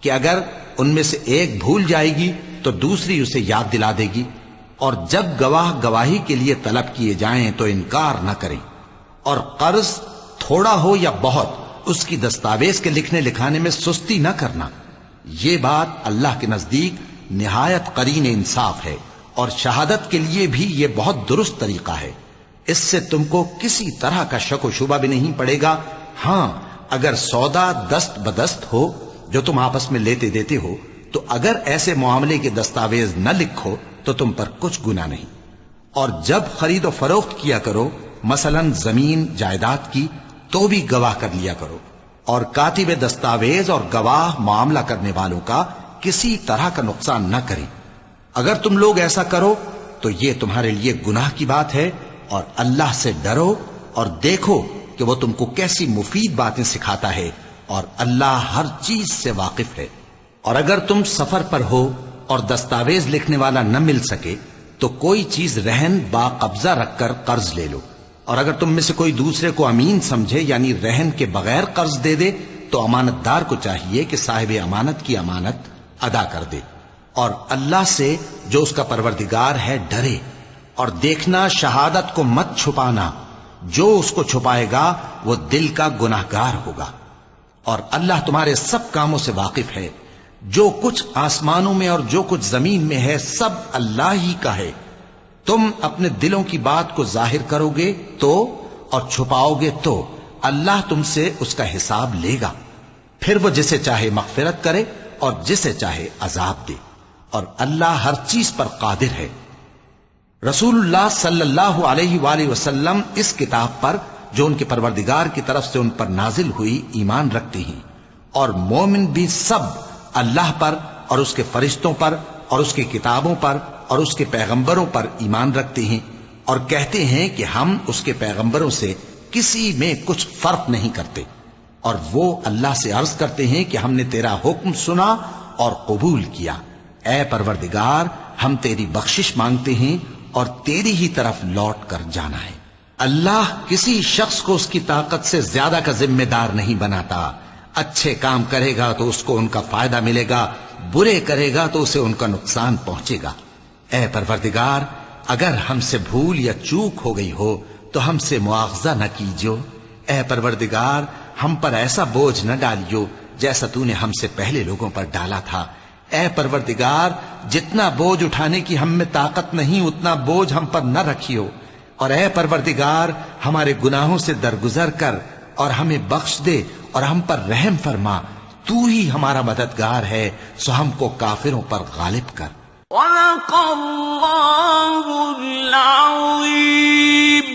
Speaker 2: کہ اگر ان میں سے ایک بھول جائے گی تو دوسری اسے یاد دلا دے گی، اور جب گواہ گواہی کے لیے طلب کیے جائیں تو انکار نہ کریں، اور قرض تھوڑا ہو یا بہت اس کی دستاویز کے لکھنے لکھانے میں سستی نہ کرنا. یہ بات اللہ کے نزدیک نہایت قرین انصاف ہے، اور شہادت کے لیے بھی یہ بہت درست طریقہ ہے. اس سے تم کو کسی طرح کا شک و شبہ بھی نہیں پڑے گا. ہاں، اگر سودا دست بدست ہو جو تم آپس میں لیتے دیتے ہو، تو اگر ایسے معاملے کے دستاویز نہ لکھو تو تم پر کچھ گناہ نہیں. اور جب خرید و فروخت کیا کرو، مثلا زمین جائیداد کی، تو بھی گواہ کر لیا کرو. اور کاتب دستاویز اور گواہ معاملہ کرنے والوں کا کسی طرح کا نقصان نہ کریں. اگر تم لوگ ایسا کرو تو یہ تمہارے لیے گناہ کی بات ہے. اور اللہ سے ڈرو اور دیکھو کہ وہ تم کو کیسی مفید باتیں سکھاتا ہے، اور اللہ ہر چیز سے واقف ہے. اور اگر تم سفر پر ہو اور دستاویز لکھنے والا نہ مل سکے تو کوئی چیز رہن با قبضہ رکھ کر قرض لے لو. اور اگر تم میں سے کوئی دوسرے کو امین سمجھے، یعنی رہن کے بغیر قرض دے دے، تو امانت دار کو چاہیے کہ صاحب امانت کی امانت ادا کر دے. اور اللہ سے جو اس کا پروردگار ہے ڈرے. اور دیکھنا، شہادت کو مت چھپانا، جو اس کو چھپائے گا وہ دل کا گناہگار ہوگا. اور اللہ تمہارے سب کاموں سے واقف ہے. جو کچھ آسمانوں میں اور جو کچھ زمین میں ہے سب اللہ ہی کا ہے. تم اپنے دلوں کی بات کو ظاہر کرو گے تو، اور چھپاؤ گے تو، اللہ تم سے اس کا حساب لے گا. پھر وہ جسے چاہے مغفرت کرے اور جسے چاہے عذاب دے. اور اللہ ہر چیز پر قادر ہے. رسول اللہ صلی اللہ علیہ وآلہ وسلم اس کتاب پر جو ان کے پروردگار کی طرف سے ان پر نازل ہوئی ایمان رکھتے ہیں. اور مومن بھی سب اللہ پر اور اس کے فرشتوں پر اور اس کی کتابوں پر اور اس کے پیغمبروں پر ایمان رکھتے ہیں، اور کہتے ہیں کہ ہم اس کے پیغمبروں سے کسی میں کچھ فرق نہیں کرتے. اور وہ اللہ سے عرض کرتے ہیں کہ ہم نے تیرا حکم سنا اور قبول کیا. اے پروردگار، ہم تیری بخشش مانگتے ہیں اور تیری ہی طرف لوٹ کر جانا ہے. اللہ کسی شخص کو اس کی طاقت سے زیادہ کا ذمہ دار نہیں بناتا. اچھے کام کرے گا تو اس کو ان کا فائدہ ملے گا، برے کرے گا تو اسے ان کا نقصان پہنچے گا. اے پروردگار، اگر ہم سے بھول یا چوک ہو گئی ہو تو ہم سے مواخذہ نہ کیجو. اے پروردگار، ہم پر ایسا بوجھ نہ ڈالیو جیسا تو نے ہم سے پہلے لوگوں پر ڈالا تھا. اے پروردگار، جتنا بوجھ اٹھانے کی ہم میں طاقت نہیں اتنا بوجھ ہم پر نہ رکھیو. اور اے پروردگار، ہمارے گناہوں سے درگزر کر اور ہمیں بخش دے اور ہم پر رحم فرما. تو ہی ہمارا مددگار ہے، سو ہم کو کافروں پر غالب کر.
Speaker 3: صدق اللہ العظیم.